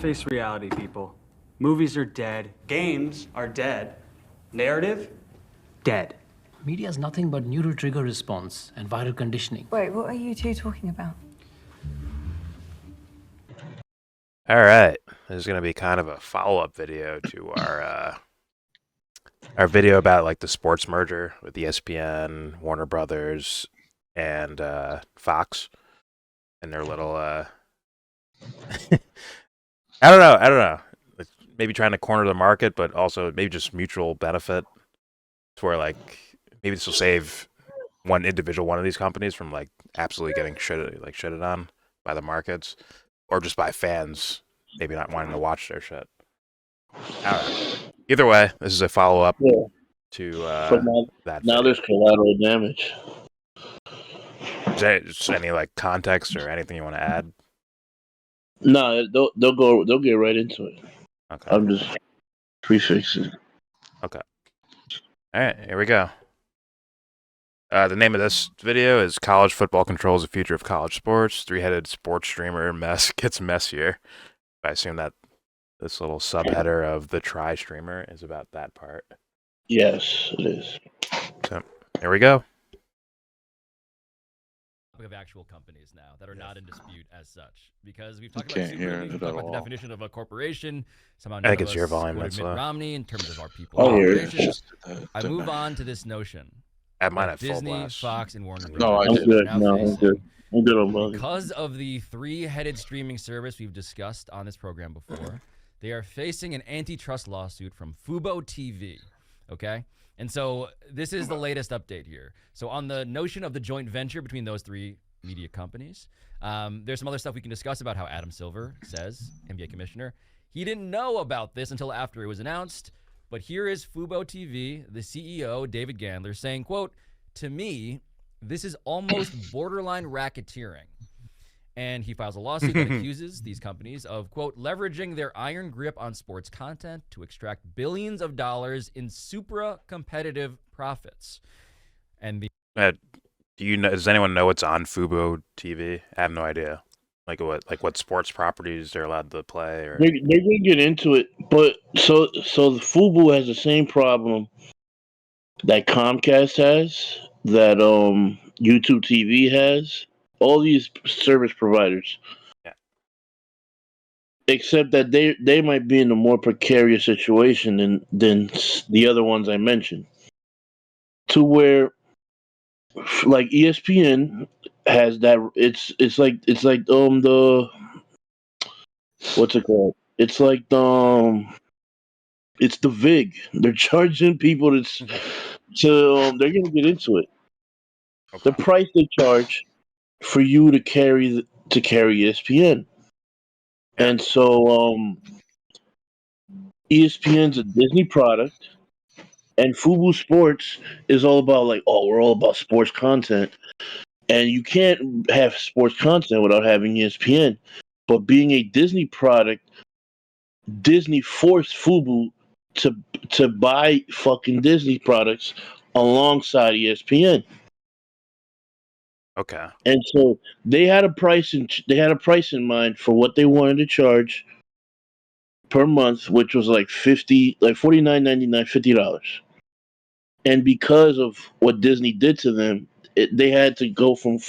Face reality, people. Movies are dead. Games are dead. Narrative? Dead. Media is nothing but neural trigger response and viral conditioning. Wait, what are you two talking about? All right, this is going to be kind of a follow-up video to our video about like the sports merger with ESPN, Warner Brothers, and Fox, and their little I don't know. It's maybe trying to corner the market, but also maybe just mutual benefit. To where like maybe this will save one of these companies from like absolutely getting shitted on by the markets, or just by fans maybe not wanting to watch their shit. I don't know. Either way, this is a follow-up to that. Now there's collateral damage. Is there just any like context or anything you want to add? No, they'll get right into it. Okay. I'm just prefixing. Okay. All right, here we go. The name of this video is "College Football Controls the Future of College Sports. Three-headed sports streamer mess gets messier." I assume that this little subheader of the try streamer is about that part. Yes, it is. So here we go. We have actual companies now that are not in dispute as such, because we've talked about Super League, we've talked about the definition of a corporation. Somehow I think it's your volume that's Mitt low. Romney in terms of our people. I move on to this notion. I might have Disney, full blast. Fox, and Warner Brothers. No, I'm good. No, I'm good. I'm good on volume. Because of the three-headed streaming service we've discussed on this program before, they are facing an antitrust lawsuit from Fubo TV. Okay? And so this is the latest update here. So on the notion of the joint venture between those three media companies, there's some other stuff we can discuss about how Adam Silver says, NBA commissioner, he didn't know about this until after it was announced. But here is Fubo TV, the CEO, David Gandler, saying, quote, "To me, this is almost borderline racketeering." And he files a lawsuit that accuses these companies of, quote, leveraging their iron grip on sports content to extract billions of dollars in supra-competitive profits. And the does anyone know what's on Fubo TV? I have no idea. Like what sports properties they're allowed to play, or They're gonna get into it, but so the Fubo has the same problem that Comcast has, that YouTube TV has, all these service providers. Yeah. Except that they might be in a more precarious situation than the other ones I mentioned. To where, like ESPN has that, it's like the, what's it called? It's like it's the VIG. They're charging people to they're gonna get into it. Okay. The price they charge for you to carry ESPN. And so ESPN's a Disney product, and Fubo Sports is all about like, oh, we're all about sports content, and you can't have sports content without having ESPN. But being a Disney product, Disney forced Fubo to buy fucking Disney products alongside ESPN. Okay. And so they had a price in mind for what they wanted to charge per month, which was like $49.99, $50. And because of what Disney did to them, they had to go from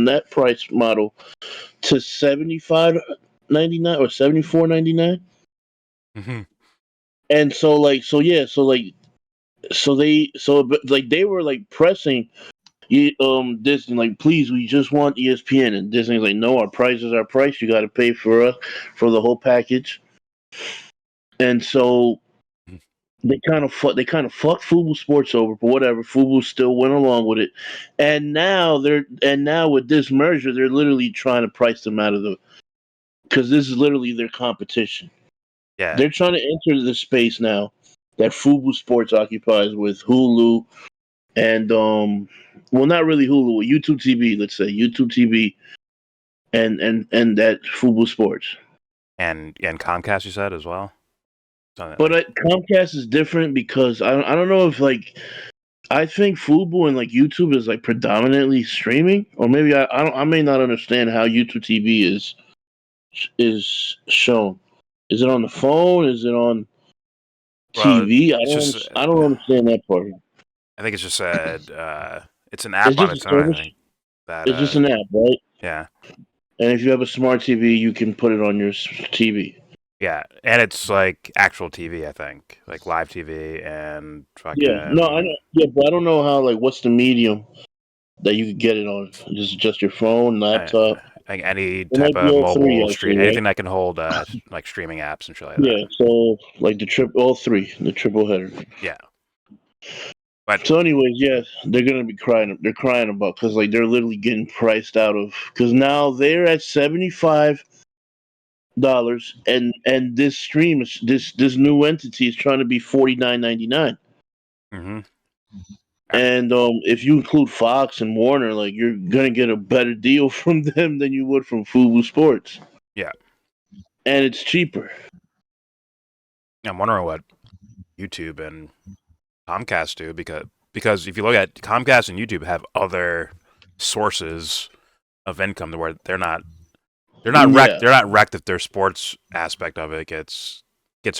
that price model to $75.99 or $74.99. Mm-hmm. And they were like pressing Disney, like, please, we just want ESPN, and Disney's like, no, our price is our price. You got to pay for us for the whole package. And so they kind of fucked Fubo Sports over, but whatever. Fubo still went along with it, and now with this merger, they're literally trying to price them out of because this is literally their competition. Yeah. They're trying to enter the space now that Fubo Sports occupies with Hulu and well, not really Hulu, YouTube TV. Let's say YouTube TV, and that Fubo Sports. And Comcast, you said as well. But Comcast is different because I don't know if like, I think Fubo and like YouTube is like predominantly streaming, or maybe I may not understand how YouTube TV is shown. Is it on the phone? Is it on Well, TV? it's just I don't understand that part. I think it's just it's an app It's on just its a own. I service. think that It's just an app, right? yeah. And if you have a smart TV, you can put it on your TV. Yeah, and it's like actual TV, I think, like live TV and Yeah, no, I fucking. know. Yeah, but I don't know how. Like, what's the medium that you could get it on? Just your phone, I, laptop. I think any It type might be of all three, mobile stream, actually, right? anything that can hold like streaming apps and shit like that. Yeah. So like all three, the triple header. Yeah, but So, anyways, yeah, they're gonna be crying. They're crying about because like they're literally getting priced out of because now they're at $75, and this stream is this new entity is trying to be $49.99. hmm And if you include Fox and Warner, like you're gonna get a better deal from them than you would from Fubo Sports, yeah, and it's cheaper. I'm wondering what YouTube and Comcast do because if you look at Comcast and YouTube have other sources of income where Yeah, they're not wrecked if their sports aspect of it gets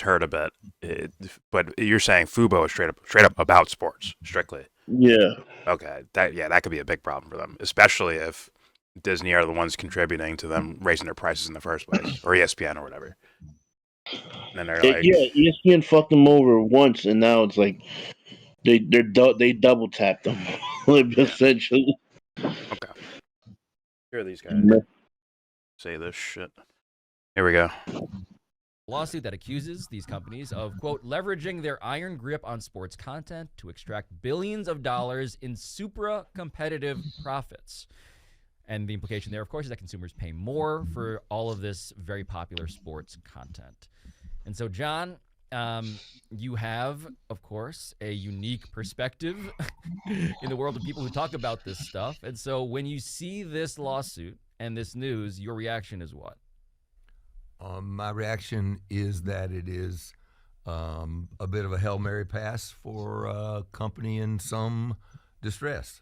hurt a bit. But you're saying Fubo is straight up about sports strictly. yeah, Okay, that could be a big problem for them, especially if Disney are the ones contributing to them raising their prices in the first place, or ESPN or whatever. And then they're like, yeah. ESPN fucked them over once, and now it's like they double tapped them, like, yeah, essentially. okay, here are these guys say this shit. Here we go. Lawsuit that accuses these companies of, quote, leveraging their iron grip on sports content to extract billions of dollars in supra-competitive profits. And the implication there, of course, is that consumers pay more for all of this very popular sports content. And so, John, you have, of course, a unique perspective in the world of people who talk about this stuff. And so when you see this lawsuit and this news, your reaction is what? My reaction is that it is a bit of a Hail Mary pass for a company in some distress.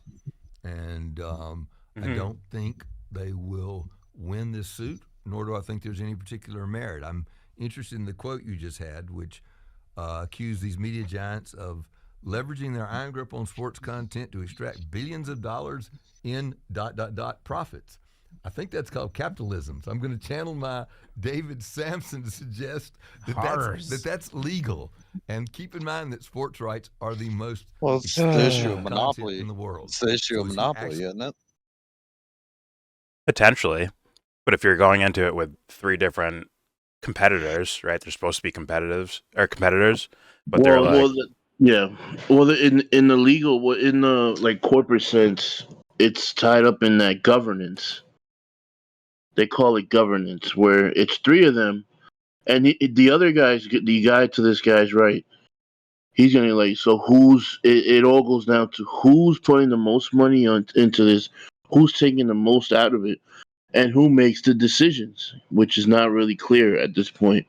And I don't think they will win this suit, nor do I think there's any particular merit. I'm interested in the quote you just had, which accused these media giants of leveraging their iron grip on sports content to extract billions of dollars in ... profits. I think that's called capitalism. So I'm going to channel my David Sampson to suggest that that's legal. And keep in mind that sports rights are the most It's the issue of content monopoly. in the world. It's the issue So of is he monopoly, actually- isn't it? Potentially, but if you're going into it with three different competitors, right? They're supposed to be competitors, but they're like, yeah. Well, in the legal, in the like corporate sense, it's tied up in that governance. They call it governance, where it's three of them, and the other guys, the guy to this guy's right, he's gonna like. So it all goes down to who's putting the most money into this, who's taking the most out of it, and who makes the decisions, which is not really clear at this point.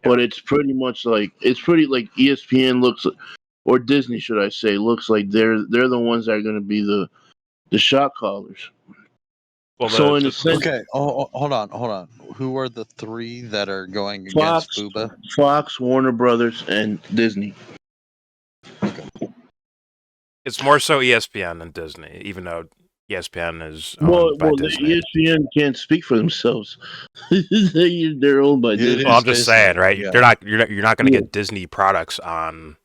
But it's pretty much like ESPN looks, or Disney, should I say, looks like they're the ones that are going to be the shot callers. well, So in a sense, Okay. Oh, hold on. Who are the three that are going Fox, against Fuba? Fox, Warner Brothers, and Disney. it's more so ESPN than Disney, even though ESPN is owned by Well, Disney. the ESPN can't speak for themselves. They're owned by Disney. Well, I'm just saying, right? Yeah. You're not going to get Disney products on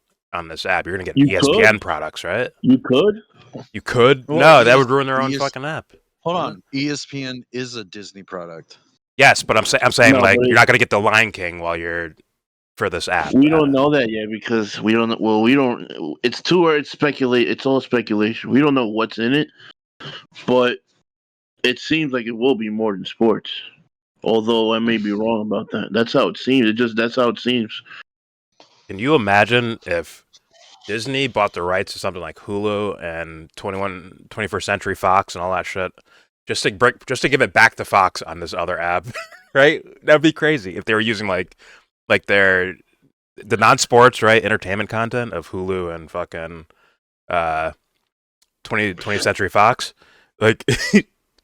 this app. You're going to get You ESPN could. products, right? You could. You could. Well, No, that would ruin their own ES fucking app. Hold on. ESPN is a Disney product. Yes, but I'm saying No, like but you're not going to get the Lion King while you're for this app. We don't know that yet because we don't. Well, we don't. It's too early. It's speculate. It's all speculation. We don't know what's in it, but it seems like it will be more than sports. Although I may be wrong about that. That's how it seems. That's how it seems. Can you imagine if Disney bought the rights to something like Hulu and 21st Century Fox and all that shit, just to give it back to Fox on this other app, right? That'd be crazy if they were using like the non-sports, right, entertainment content of Hulu and fucking 20th Century Fox, like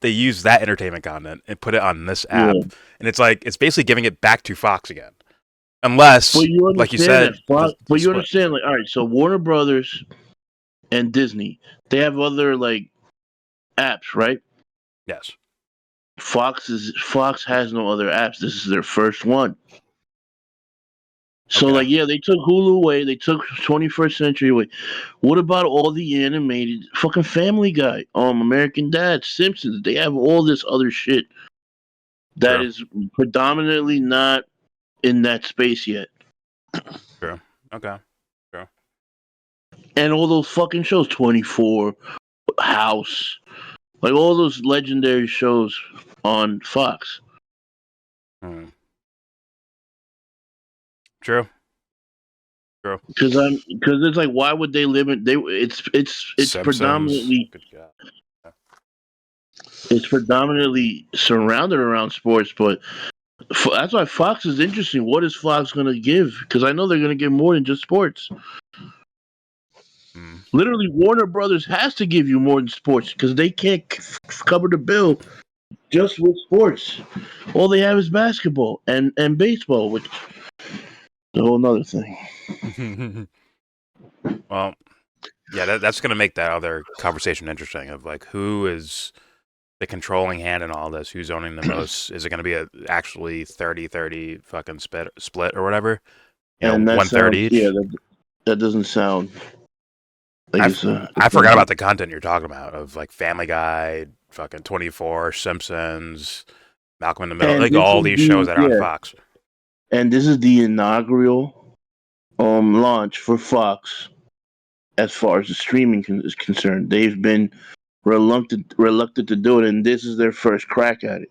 they use that entertainment content and put it on this app, and it's basically giving it back to Fox again. Unless, But you like you understand said, that Fox, the but you split. understand, like, all right, so Warner Brothers and Disney, they have other like apps, right? Yes. Fox has no other apps. This is their first one. So Okay. like, yeah, they took Hulu away, they took 21st Century away. What about all the animated fucking Family Guy, American Dad, Simpsons? They have all this other shit that True. is predominantly not in that space yet. True. Okay. True. And all those fucking shows, 24, House, like all those legendary shows on Fox. Hmm. True. True. Because it's like, why would they limit? It's Simpsons. predominantly Good God. it's predominantly surrounded around sports, but that's why Fox is interesting. What is Fox going to give? Because I know they're going to give more than just sports. Hmm. Literally, Warner Brothers has to give you more than sports because they can't cover the bill just with sports. All they have is basketball and baseball, which is a whole nother thing. Well, yeah, that's going to make that other conversation interesting of like who is the controlling hand in all this, who's owning the most. Is it going to be actually 30-30 fucking split or whatever? And that 1/3 sounds, each. yeah, that doesn't sound like I forgot about the content you're talking about of like Family Guy, fucking 24, Simpsons, Malcolm in the Middle, And like this all is these shows the that are on Fox. and this is the inaugural launch for Fox as far as the streaming is concerned. They've been reluctant to do it, and this is their first crack at it.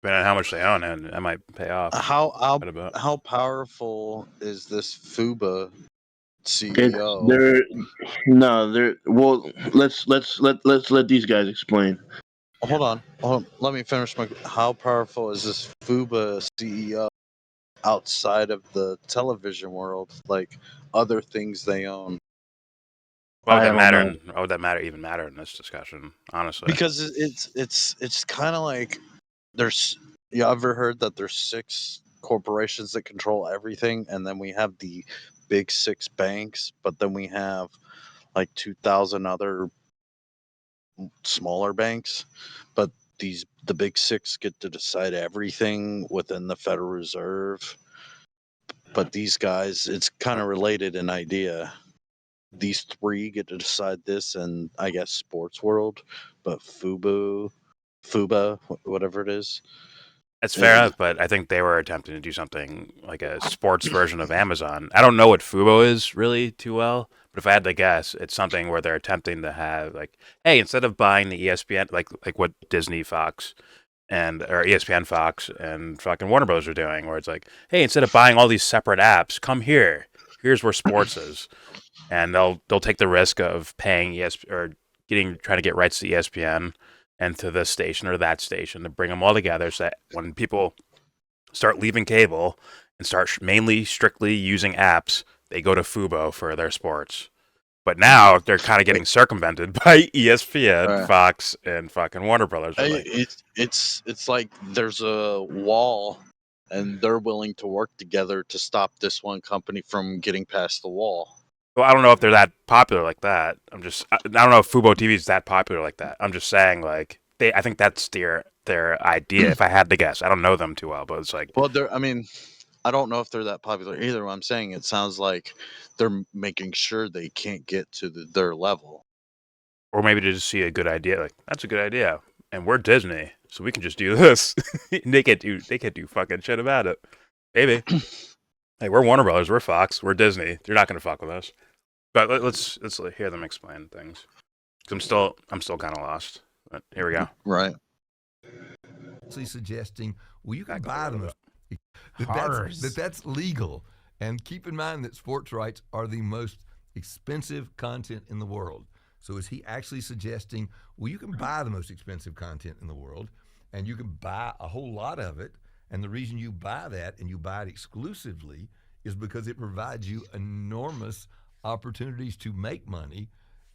Depending on how much they own, and that might pay off. quite a bit. How powerful is this FUBA It's CEO? they're no, they're well. Let's let these guys explain. Hold on. Let me finish my. How powerful is this FUBA CEO outside of the television world? Like other things they own? Why would I that don't matter? know. Why would that even matter in this discussion? Honestly, Because it's kind of like there's. You ever heard that there's 6 corporations that control everything, and then we have the big 6 banks, but then we have like 2,000 other smaller banks, but the big 6 get to decide everything within the Federal Reserve. But these guys, it's kind of related in idea. These 3 get to decide this, and I guess sports world, but FUBA, whatever it is. it's fair enough, but I think they were attempting to do something like a sports version of Amazon. I don't know what Fubo is really too well, but if I had to guess, it's something where they're attempting to have like, hey, instead of buying the ESPN, like what Disney, Fox, or ESPN, Fox, and fucking Warner Bros. Are doing, where it's like, hey, instead of buying all these separate apps, come here. Here's where sports is, and they'll take the risk of paying or trying to get rights to ESPN and to this station or that station to bring them all together so that when people start leaving cable and start mainly strictly using apps, they go to Fubo for their sports. But now they're kind of getting circumvented by ESPN, Fox, and fucking Warner Brothers. Like, It's like there's a wall, and they're willing to work together to stop this one company from getting past the wall. well, I don't know if they're that popular like that. I don't know if Fubo TV is that popular like that. I'm just saying, like, I think that's their idea. If I had to guess, I don't know them too well, but it's like, Well, I mean, I don't know if they're that popular either. What I'm saying, it sounds like they're making sure they can't get to their level. or maybe to just see a good idea. Like, that's a good idea, and we're Disney, so we can just do this. They can't do fucking shit about it. Maybe. Hey, we're Warner Brothers, we're Fox, we're Disney. You're not gonna fuck with us. But let's hear them explain things. Cause I'm still kind of lost. But here we go. Right. Actually suggesting, well, you can Back buy a them. little That's legal. And keep in mind that sports rights are the most expensive content in the world. So is he actually suggesting, well, you can buy the most expensive content in the world, and you can buy a whole lot of it, and the reason you buy that and you buy it exclusively is because it provides you enormous opportunities to make money.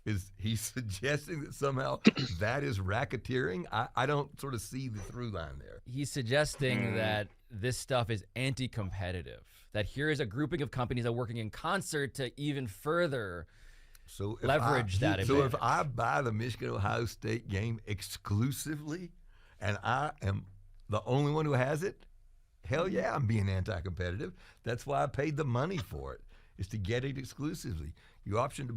Is he suggesting that somehow that is racketeering? I don't sort of see the through line there. He's suggesting that this stuff is anti-competitive. That here is a grouping of companies that are working in concert to even further leverage that So if advantage. I buy the Michigan-Ohio State game exclusively, and I am the only one who has it, hell yeah, I'm being anti-competitive. That's why I paid the money for it, is to get it exclusively. You option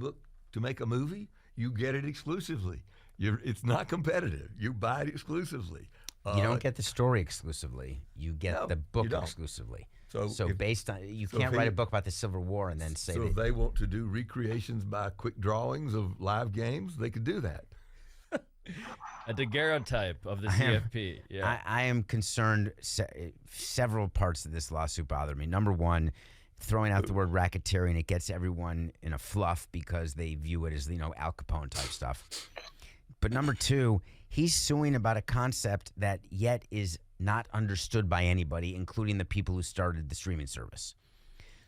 to make a movie, you get it exclusively. It's not competitive. You buy it exclusively. You don't get the story exclusively. You get the book exclusively. So based on you can't write a book about the Civil War and then say. So if they want to do recreations by quick drawings of live games, they could do that. A daguerreotype of the CFP. I am concerned. Several parts of this lawsuit bother me. Number one, throwing out the word racketeering, it gets everyone in a fluff because they view it as Al Capone type stuff. But number two, he's suing about a concept that yet is not understood by anybody, including the people who started the streaming service.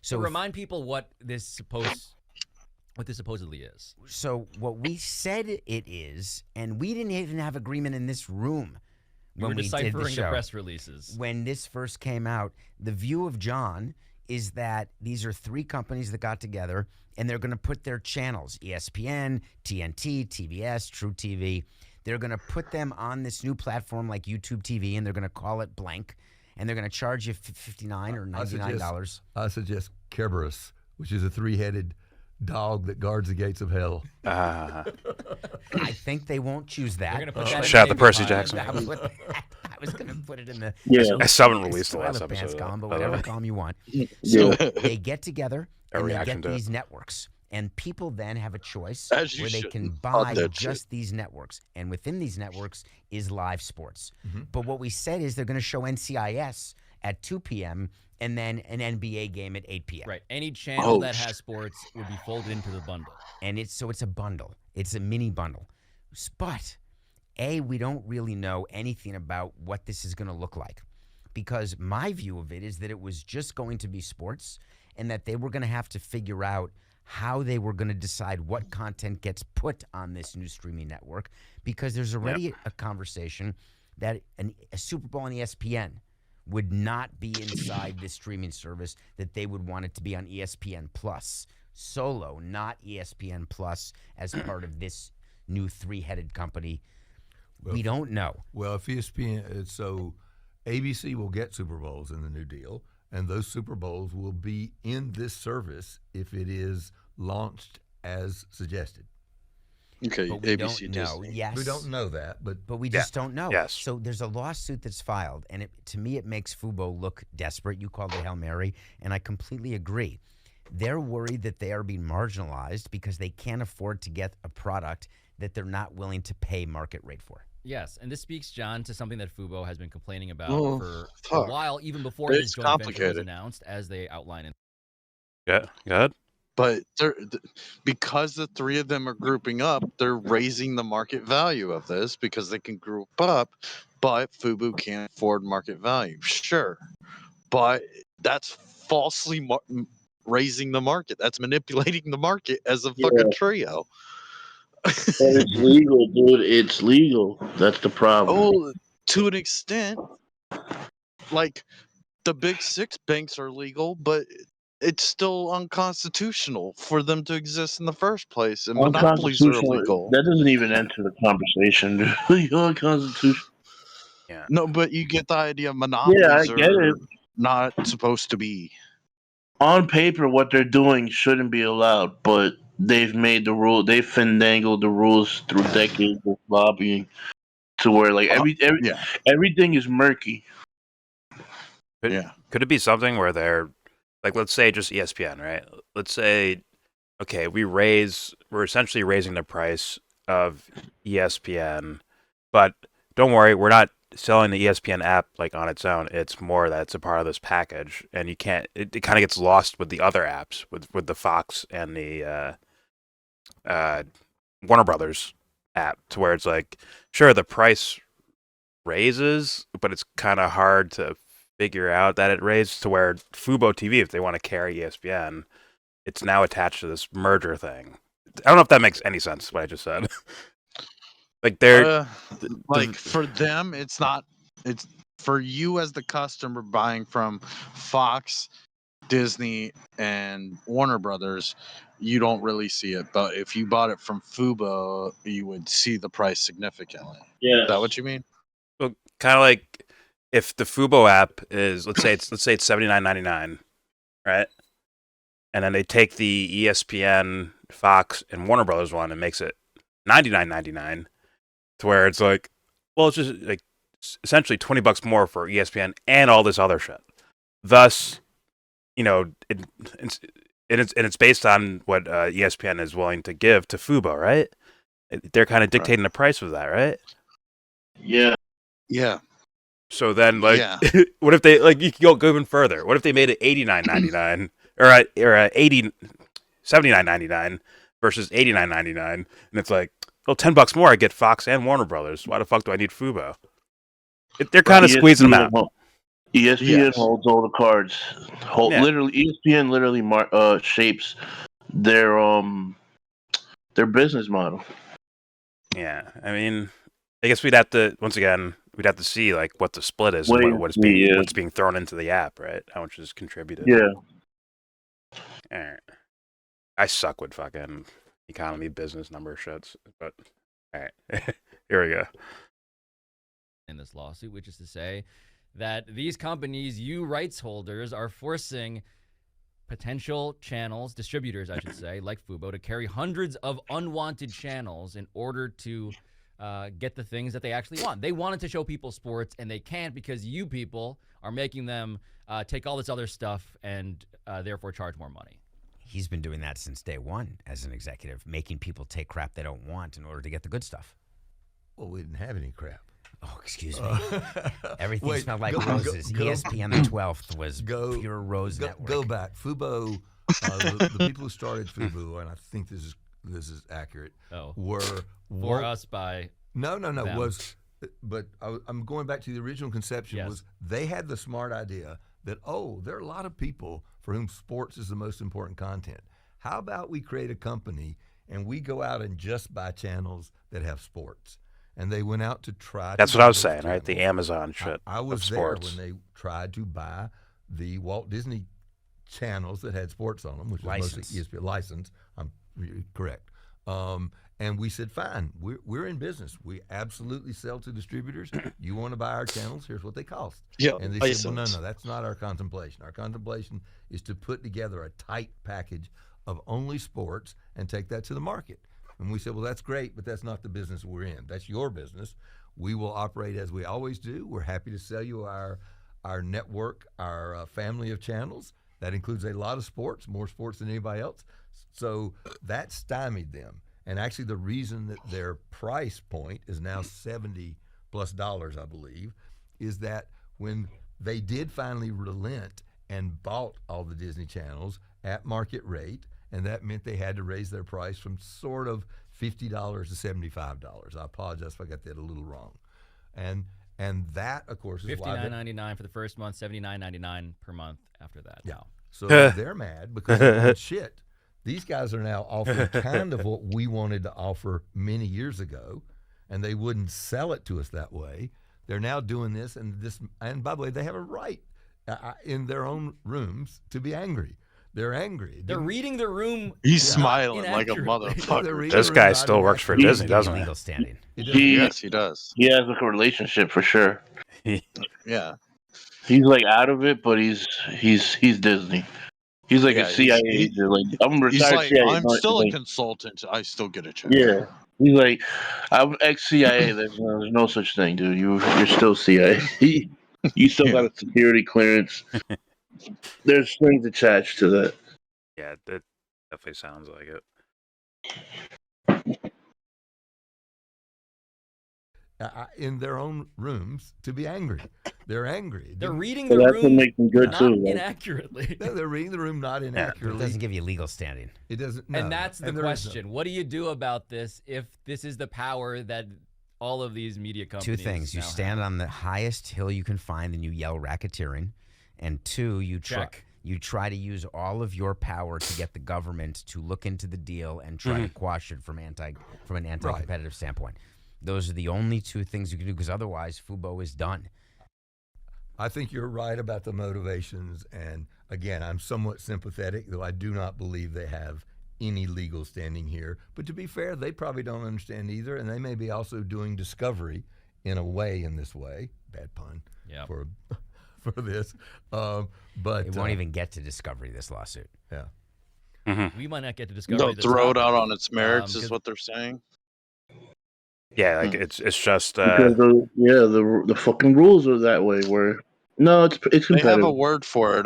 So remind people what this supposedly is. So what we said it is, and we didn't even have agreement in this room when we did the deciphering show. the press releases. When this first came out, the view of John is that these are three companies that got together, and they're going to put their channels, ESPN, TNT, TBS, True TV, they're going to put them on this new platform like YouTube TV, and they're going to call it blank, and they're going to charge you $59 or $99. I suggest Kerberos, which is a three-headed dog that guards the gates of hell. I think they won't choose that. They're gonna put that Shout out in to Percy behind. Jackson. I was going to put it in the I still haven't released the last toilet pants episode. column, but by the whatever way. column you want. Yeah. So they get together Our and they reaction get to it. these networks. And people then have a choice As you where they should. can Love buy that just shit. these networks. And within these networks is live sports. Mm-hmm. But what we said is they're going to show NCIS at 2 p.m. and then an NBA game at 8 p.m. Right. Any channel Oh, that has sports would be folded into the bundle. And it's a bundle. It's a mini bundle. But we don't really know anything about what this is going to look like, because my view of it is that it was just going to be sports, and that they were going to have to figure out how they were going to decide what content gets put on this new streaming network, because there's already a conversation that a Super Bowl on ESPN would not be inside this streaming service, that they would want it to be on ESPN Plus solo, not ESPN Plus as part of this new three-headed company. We don't know. Well, if ESPN, so ABC will get Super Bowls in the new deal, and those Super Bowls will be in this service if it is launched as suggested. Okay, But we ABC don't know. Disney. Yes. We don't know that, but But we just don't know. Yes. So there's a lawsuit that's filed, and to me it makes Fubo look desperate. You called it Hail Mary, and I completely agree. They're worried that they are being marginalized because they can't afford to get a product that they're not willing to pay market rate for. Yes, and this speaks, John, to something that Fubo has been complaining about Oh, for a fuck. while, even before It's this joint venture was complicated. announced, as they outline in. Yeah, good. But because the three of them are grouping up, they're raising the market value of this because they can group up, but Fubu can't afford market value. Sure, but that's falsely raising the market. That's manipulating the market as a fucking trio. But it's legal, dude. It's legal. That's the problem. Oh, to an extent, like the big six banks are legal, but it's still unconstitutional for them to exist in the first place, and monopolies are Unconstitutional. illegal. That doesn't even enter the conversation, dude. Unconstitutional. No, but you get the idea. Monopolies Yeah, I get are it. not supposed to be. On paper, what they're doing shouldn't be allowed, but they've made the rule. They've finagled the rules through decades of lobbying to where like Yeah. everything is murky. Could it be something where they're like, let's say just ESPN, right? Let's say, okay, we're essentially raising the price of ESPN, but don't worry, we're not selling the ESPN app like on its own. It's more that it's a part of this package, and you can't. It kind of gets lost with the other apps, with the Fox and the Warner Brothers app, to where it's like, sure, the price raises, but it's kind of hard to figure out that it raised, to where Fubo TV, if they want to carry ESPN, it's now attached to this merger thing. I don't know if that makes any sense, what I just said. Like they're Like for them, it's not. It's for you as the customer buying from Fox, Disney, and Warner Brothers, you don't really see it. But if you bought it from Fubo, you would see the price significantly. Yeah. Is that what you mean? Well, kind of like if the Fubo app is let's say it's $79.99, right? And then they take the ESPN, Fox, and Warner Brothers one and makes it $99.99, to where it's like, well, it's just like essentially $20 more for ESPN and all this other shit. Thus, you know, it's based on what ESPN is willing to give to Fubo, right? They're kind of dictating the price of that, right? Yeah. Yeah. So then, like, Yeah. what if they like you can go even further? What if they made it $89.99 or $79.99 versus $89.99, and it's like, well, $10 more, I get Fox and Warner Brothers. Why the fuck do I need Fubo? They're kind of squeezing them out. ESPN holds all the cards. Yeah. Literally, ESPN literally shapes their business model. Yeah, I mean, I guess we'd have to see like what the split is and what's being thrown into the app, right? How much is contributed. Yeah. All right. I suck with fucking economy business number shits, but all right. Here we go. In this lawsuit, which is to say that these companies, you rights holders, are forcing potential channels, distributors, I should say, like Fubo, to carry hundreds of unwanted channels in order to get the things that they actually want. They wanted to show people sports, and they can't because you people are making them take all this other stuff and therefore charge more money. He's been doing that since day one as an executive, making people take crap they don't want in order to get the good stuff. Well, we didn't have any crap. Oh, excuse me. Everything smelled like roses. ESPN the 12th was pure rose network. Go back. Fubo, the people who started Fubo, and I think this is accurate, were for us by no them. but I'm going back to the original conception. Was they had the smart idea that, there are a lot of people for whom sports is the most important content. How about we create a company and we go out and just buy channels that have sports? And they went out to try. That's what I was saying, right? The Amazon shit. I was there when they tried to buy the Walt Disney channels that had sports on them, which was mostly ESPN license. I'm correct. And we said, fine, we're in business. We absolutely sell to distributors. You want to buy our channels? Here's what they cost. Yeah. And they said, well, no, that's not our contemplation. Our contemplation is to put together a tight package of only sports and take that to the market. And we said, well, that's great, but that's not the business we're in. That's your business. We will operate as we always do. We're happy to sell you our network, our family of channels. That includes a lot of sports, more sports than anybody else. So that stymied them. And actually the reason that their price point is now $70+ I believe, is that when they did finally relent and bought all the Disney channels at market rate, and that meant they had to raise their price from sort of $50 to $75. I apologize if I got that a little wrong. And that, of course, is why $59.99 for the first month, $79.99 per month after that. Yeah. Wow. So they're mad because they're going, shit. These guys are now offering kind of what we wanted to offer many years ago, and they wouldn't sell it to us that way. They're now doing this, and by the way, they have a right in their own rooms to be angry. They're angry. They're reading the room. He's smiling like a motherfucker. This guy still works for Disney, doesn't he? Legal standing. Yes, he does. He has like a relationship for sure. Yeah. He's like out of it, but he's Disney. He's like a CIA agent. Like I'm He's retired like, CIA. I'm still a consultant. I still get a check. Yeah. He's like, I'm ex-CIA. There's no such thing, dude. You're still CIA. You still got a security clearance. There's strings attached to that. Yeah, that definitely sounds like it. In their own rooms to be angry. They're angry. They're reading the that's what room makes them good not too. inaccurately. No, they're reading the room not It inaccurately. doesn't give you legal standing. It doesn't. No. And that's the there is question. What do you do about this if this is the power that all of these media companies Two things. You now stand have? on the highest hill you can find and you yell racketeering. And two, you try to use all of your power to get the government to look into the deal and try to quash it from an anti-competitive standpoint. Those are the only two things you can do, because otherwise Fubo is done. I think you're right about the motivations. And again, I'm somewhat sympathetic, though I do not believe they have any legal standing here. But to be fair, they probably don't understand either. And they may be also doing discovery in a way, in this way. Bad pun for this. But It won't even get to discovery, this lawsuit. Yeah. We might not get to discover. They'll throw it out on its merits, is what they're saying. Yeah, like it's just Because the fucking rules are that way. Where no, it's They competitive. have a word for it.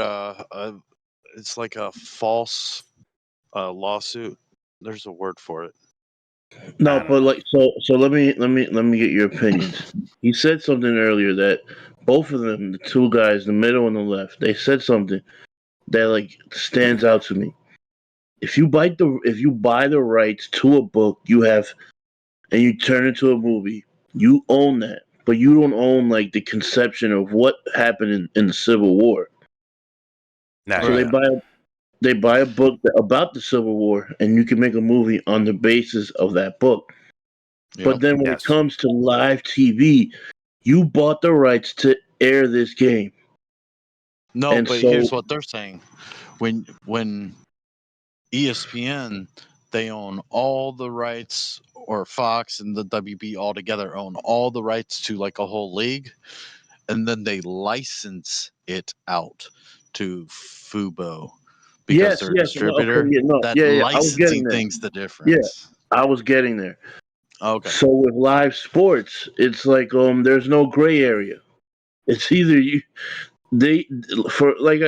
It's like a false lawsuit. There's a word for it. No, but like so let me get your opinions. He said something earlier that both of them, the two guys, the middle and the left, they said something that like stands out to me. If you buy the rights to a book you have and you turn it into a movie, you own that. But you don't own like the conception of what happened in the Civil War. no, So they buy a book about the Civil War, and you can make a movie on the basis of that book. But then when it comes to live TV, you bought the rights to air this game. No, And but so, here's what they're saying: when ESPN, they own all the rights, or Fox and the WB all together own all the rights to like a whole league, and then they license it out to Fubo because they're a distributor. okay, I was getting Licensing there. thing's the Yeah, difference. I was getting there. Okay. So with live sports, it's like there's no gray area. It's either they for like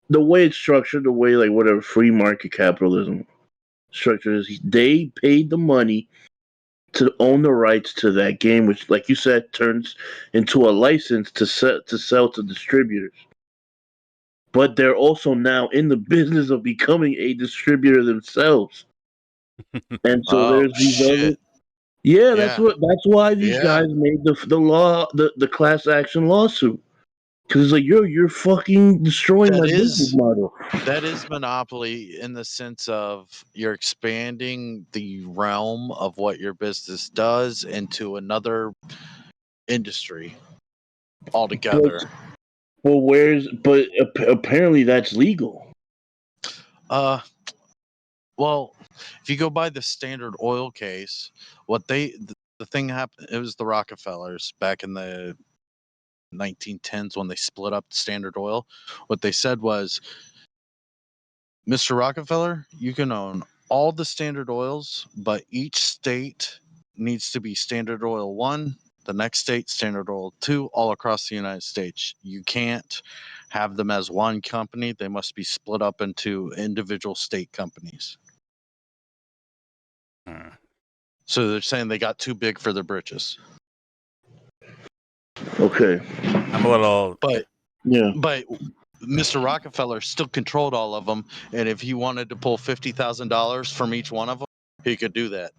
the way it's structured, the way like whatever free market capitalism structure is, they paid the money to own the rights to that game, which, like you said, turns into a license to sell to distributors. But they're also now in the business of becoming a distributor themselves, and so Oh there's these other. shit. Yeah, Yeah. that's why these Yeah. guys made the class action lawsuit, because it's like you're fucking destroying my business model. That is monopoly in the sense of you're expanding the realm of what your business does into another industry altogether. But apparently that's legal. Well, if you go by the Standard Oil case, the thing happened, it was the Rockefellers back in the 1910s when they split up Standard Oil. What they said was, Mr. Rockefeller, you can own all the Standard Oils, but each state needs to be Standard Oil 1, the next state Standard Oil 2, all across the United States. You can't have them as one company. They must be split up into individual state companies. So they're saying they got too big for their britches. Okay. I'm a little. But yeah. But Mr. Rockefeller still controlled all of them, and if he wanted to pull $50,000 from each one of them, he could do that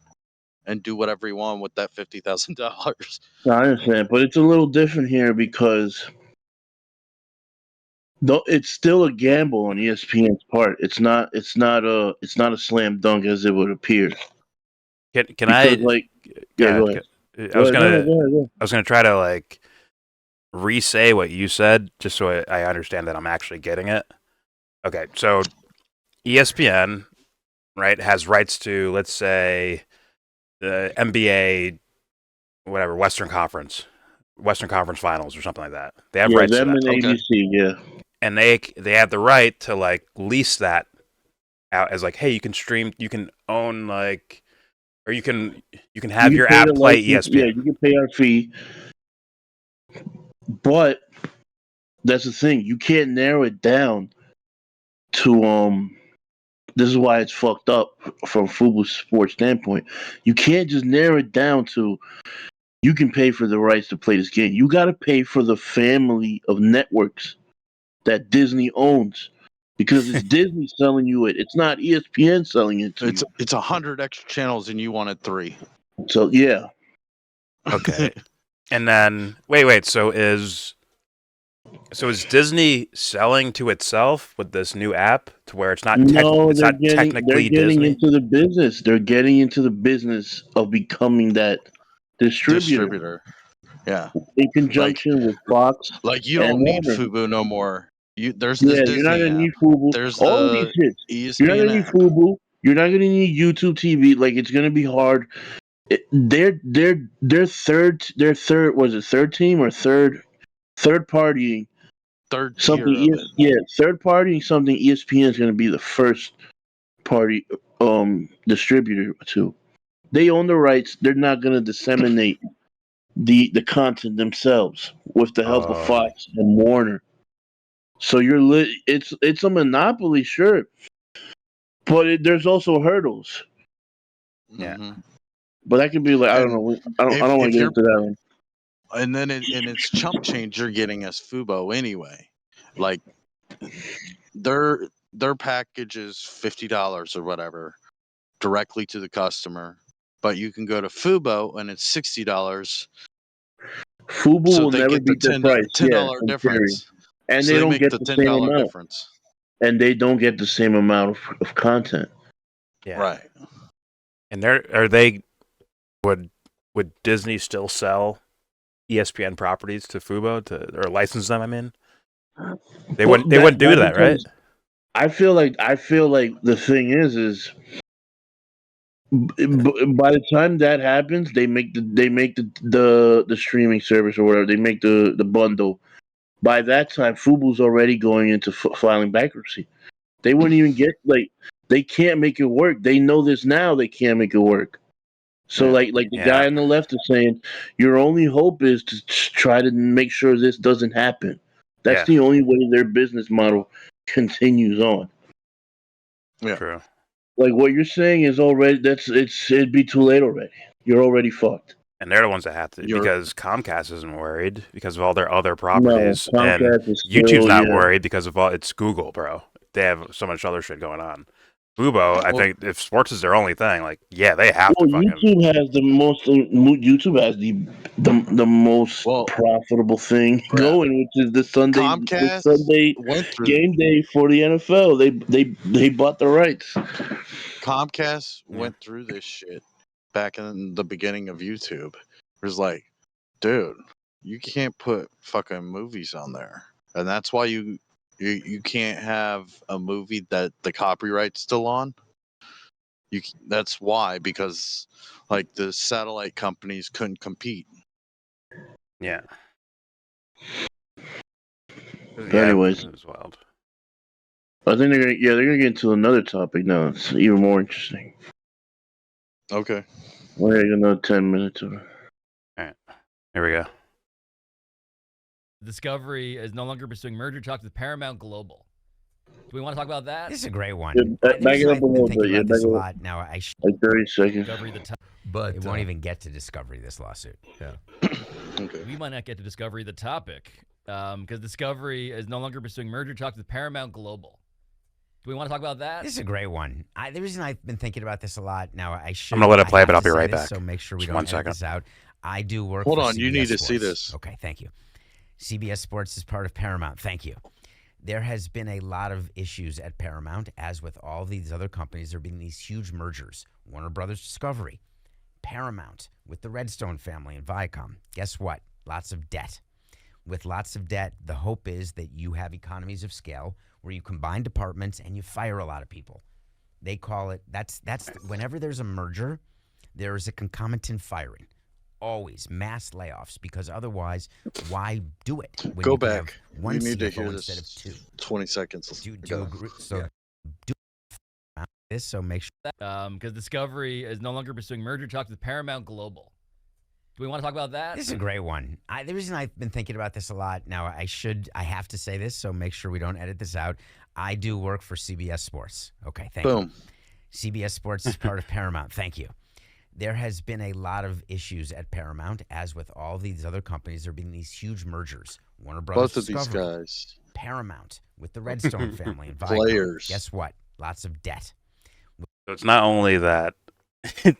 and do whatever he wanted with that $50,000. I understand, but it's a little different here because though it's still a gamble on ESPN's part. It's not a slam dunk as it would appear. Can Because, I? like, Go yeah, ahead. go ahead. I was Go ahead. I was gonna try to like re-say what you said, just so I understand that I'm actually getting it. Okay, so ESPN, right, has rights to, let's say, the NBA, whatever, Western Conference Finals or something like that. They have rights to them that, and ABC, yeah. and they have the right to like lease that out as like, hey, you can stream, you can own like, or you can have your app play ESPN. Yeah, you can pay our fee, but that's the thing. You can't narrow it down to This is why it's fucked up from football sports standpoint. You can't just narrow it down to you can pay for the rights to play this game. You got to pay for the family of networks that Disney owns because it's Disney selling you it. It's not ESPN selling it to you. It's 100 extra channels, and you wanted 3. So yeah. Okay. And then wait. So is Disney selling to itself with this new app to where it's not technically Disney? Into the business. They're getting into the business of becoming that distributor. Yeah. in conjunction with Fox Like you and don't need Warner. Fubu no more. There's this Yeah, you're not Disney gonna app. need Fubu. There's All of these the shits. You're not ESPN gonna need app. Fubu. You're not gonna need YouTube TV. Like it's gonna be hard. They're third was it third team or third partying Third something tier of it. third partying something ESPN is gonna be the first party distributor to. They own the rights. They're not gonna disseminate the content themselves with the help of Fox and Warner. So it's a monopoly, sure, but there's also hurdles. Yeah. Mm-hmm. But that could be like I don't And know. I don't want if to get you're into that one. and then in its chump change, you're getting as Fubo anyway. Like their package is $50 or whatever directly to the customer, but you can go to Fubo and it's $60. Fubu So will they never get the beat their price. Yeah, $10 in theory, difference. and So they they don't make get the the same $10 amount. difference. And they don't get the same amount of content. Yeah. Right. And would Disney still sell ESPN properties to Fubo or license them? I mean, they Well, wouldn't do that, right? becomes- I feel like the thing is by the time that happens, they make the streaming service or whatever. They make the bundle. By that time, Fubu's already going into filing bankruptcy. They wouldn't even get they can't make it work. They know this now. They can't make it work. So Yeah. like the guy on the left is saying, your only hope is to try to make sure this doesn't happen. That's Yeah. the only way their business model continues on. Yeah. True. Like what you're saying is already it'd be too late already. You're already fucked. And they're the ones that have to, You're because Comcast isn't worried because of all their other No, properties, and Comcast is YouTube's still not worried because of all it's Google, bro. They have so much other shit going on. Fubo, I Well- think if sports is their only thing, like they have Well, to fucking YouTube has the most. YouTube has the most Well, profitable thing yeah. going, which is the Comcast Sunday went through game day for the NFL. They bought the rights. Comcast went through this shit back in the beginning of YouTube. It was like, dude, you can't put fucking movies on there, and that's why you can't have a movie that the copyright's still on. That's why, because like the satellite companies couldn't compete. yeah. But anyways, it was wild. I think they're gonna get into another topic now. It's even more interesting. Okay. We're gonna get another 10 minutes of it. All right, here we go. Discovery is no longer pursuing merger talks with Paramount Global. Do we want to talk about that? This is a great one. Yeah, back it up a I've been little thinking bit. Yeah, about this back a it up. lot. Now I Like 30 seconds. Discovery the top. But it won't even get to Discovery, this lawsuit. Yeah. Okay. We might not get to Discovery the topic because Discovery is no longer pursuing merger talks with Paramount Global. Do we want to talk about that? This is a great one. The reason I've been thinking about this a lot. Now I should. I'm gonna let it I play, have but I'll to be say right this, back. So make sure we Just don't 1 edit second. this out. I do work. Hold for on, you CBS need to see Sports. this. Okay, thank you. CBS Sports is part of Paramount. Thank you. There has been a lot of issues at Paramount, as with all these other companies. There have been these huge mergers. Warner Brothers Discovery, Paramount with the Redstone family and Viacom. Guess what? Lots of debt. With lots of debt, the hope is that you have economies of scale where you combine departments and you fire a lot of people. They call it, that's whenever there's a merger, there is a concomitant firing. Always mass layoffs, because otherwise, why do it? When Go you can have back. one You need to CFO hear instead of this. two. 20 seconds. Do you Go. agree? So Yeah. do this. So make sure. Because Discovery is no longer pursuing merger talks with Paramount Global. Do we want to talk about that? This is a great one. The reason I've been thinking about this a lot. Now I have to say this, so make sure we don't edit this out. I do work for CBS Sports. Okay, thank you. Boom. CBS Sports is part of Paramount. Thank you. There has been a lot of issues at Paramount, as with all these other companies. There have been these huge mergers. Warner Brothers Both of these Discovery, guys. Paramount with the Redstone family and Viacom. Players. Guess what? Lots of debt. So it's not only that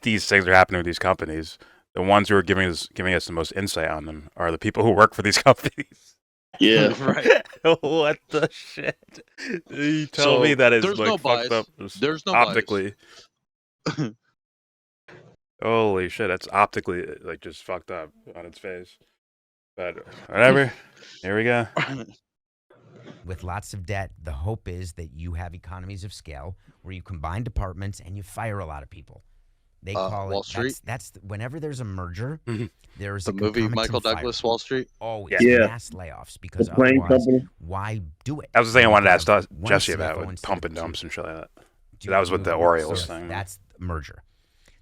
these things are happening with these companies. The ones who are giving us the most insight on them are the people who work for these companies. Yeah. Right. What the shit? You tell So, me that is there's like no fucked bias. up There's no bias. optically. Holy shit, that's optically like just fucked up on its face. But whatever. Here we go. With lots of debt, the hope is that you have economies of scale where you combine departments and you fire a lot of people. They call Wall it Street? that's whenever there's a merger, Mhm. there's The a movie concomitant Michael fire. Douglas, Wall Street. Always Yeah. mass layoffs because The plane otherwise, company. why do it? That was the thing I You wanted to could ask have one Jesse about CFO with instead pump of and two. dumps and shit like that. Do That was you with the agree? Orioles So thing. That's merger.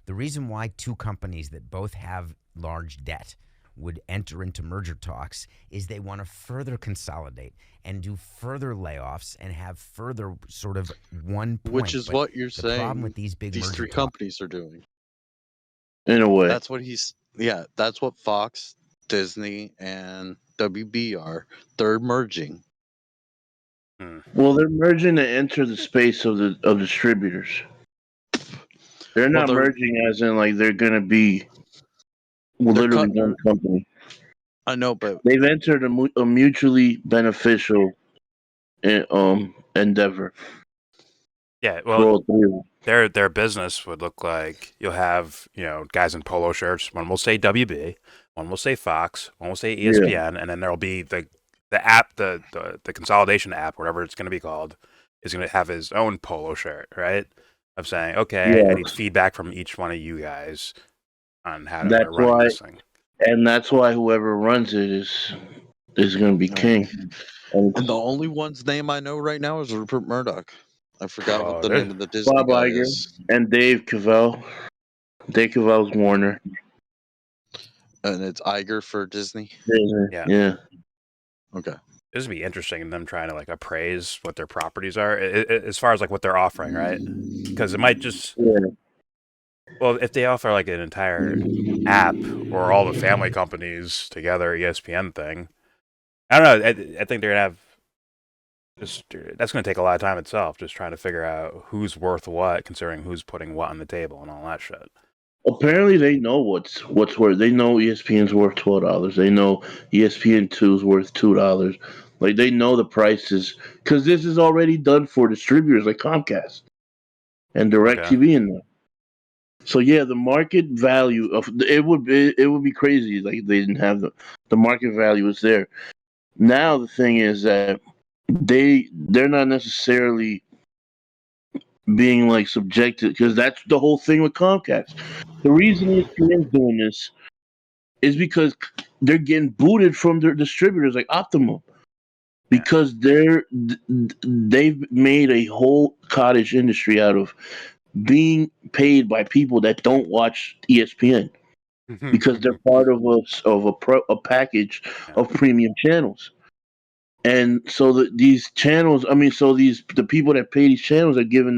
The reason why two companies that both have large debt would enter into merger talks is they want to further consolidate and do further layoffs and have further sort of one point. Which is But what you're the problem saying with these big these merger three talks, companies are doing. In a way. That's what that's what Fox, Disney, and WB are. They're merging. Well, they're merging to enter the space of the distributors. They're Well, not merging as in like they're gonna be literally cutting one company. I know, but They've entered a mutually beneficial endeavor Yeah, for well, all three of them. their business would look like you'll have, guys in polo shirts. One will say WB, one will say Fox, one will say ESPN, and then there'll be the app, the consolidation app, whatever it's going to be called, is going to have his own polo shirt, right? Of saying, okay, I need Yes. feedback from each one of you guys on how to That's run why, this thing. and that's why whoever runs it is going to be king. And the only one's name I know right now is Rupert Murdoch. I forgot what the name of the Disney Bob guy Iger is. and Dave Cavell. Dave Cavell's Warner. And it's Iger for Disney. Yeah. Okay. This would be interesting in them trying to like appraise what their properties are as far as like what they're offering, right? Because it might just well, if they offer like an entire app or all the family companies together, ESPN thing, I don't know. I think they're gonna have that's gonna take a lot of time itself, just trying to figure out who's worth what, considering who's putting what on the table and all that shit. Apparently, they know what's worth. They know ESPN's worth $12. They know ESPN2 is worth $2. Like they know the prices because this is already done for distributors like Comcast and DirecTV and them. So yeah, the market value of it would be crazy like they didn't have the market value is there. Now the thing is that they're not necessarily being like subjected because that's the whole thing with Comcast. The reason ESPN's doing this is because they're getting booted from their distributors like Optimum because they've made a whole cottage industry out of being paid by people that don't watch ESPN because they're part of a package of premium channels. And so these channels, I mean, so the people that pay these channels are giving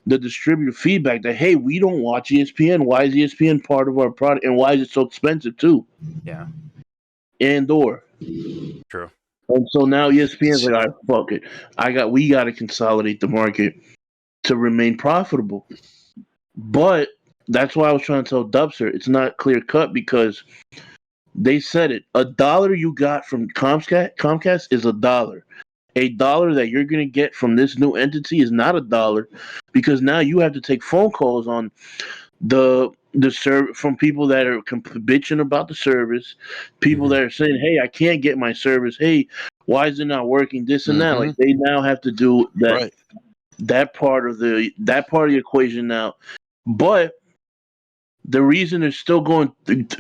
the distributor feedback that hey, we don't watch ESPN. Why is ESPN part of our product, and why is it so expensive too? Yeah. And/or True. and so now ESPN's like, all right, fuck it. We got to consolidate the market to remain profitable. But that's why I was trying to tell Dubster it's not clear cut because they said it. $1 you got from Comcast is $1. $1 that you're gonna get from this new entity is not $1 because now you have to take phone calls on the from people that are bitching about the service, people that are saying, "Hey, I can't get my service. Hey, why is it not working? This and that." Like they now have to do that part of the equation now. But the reason they're still going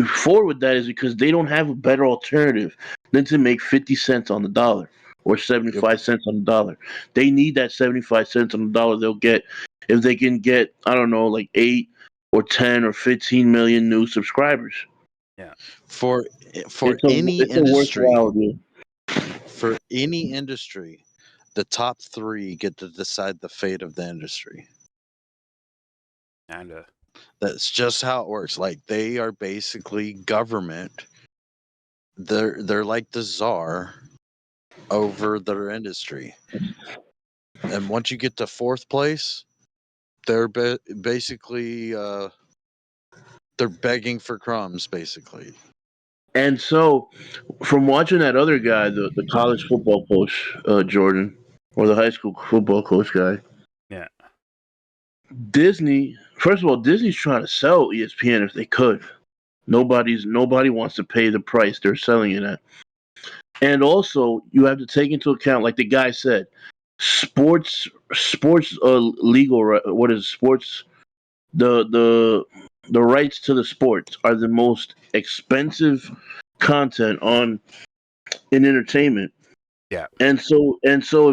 forward with that is because they don't have a better alternative than to make 50 cents on the dollar or 75 cents on the dollar. They need that 75 cents on the dollar they'll get if they can get, I don't know, like 8 or 10 or 15 million new subscribers. Yeah. For It's any a industry, worthwhile deal. for any industry, the top 3 get to decide the fate of the industry. Kinda. That's just how it works. Like they are basically government. They're like the czar over their industry. And once you get to 4th place, they're basically they're begging for crumbs, basically. And so, from watching that other guy, the college football coach, Jordan, or the high school football coach guy, Yeah. Disney, first of all, Disney's trying to sell ESPN if they could. Nobody wants to pay the price they're selling it at. And also, you have to take into account, like the guy said, sports legal. What is sports? The rights to the sports are the most expensive content on in entertainment. Yeah. And so if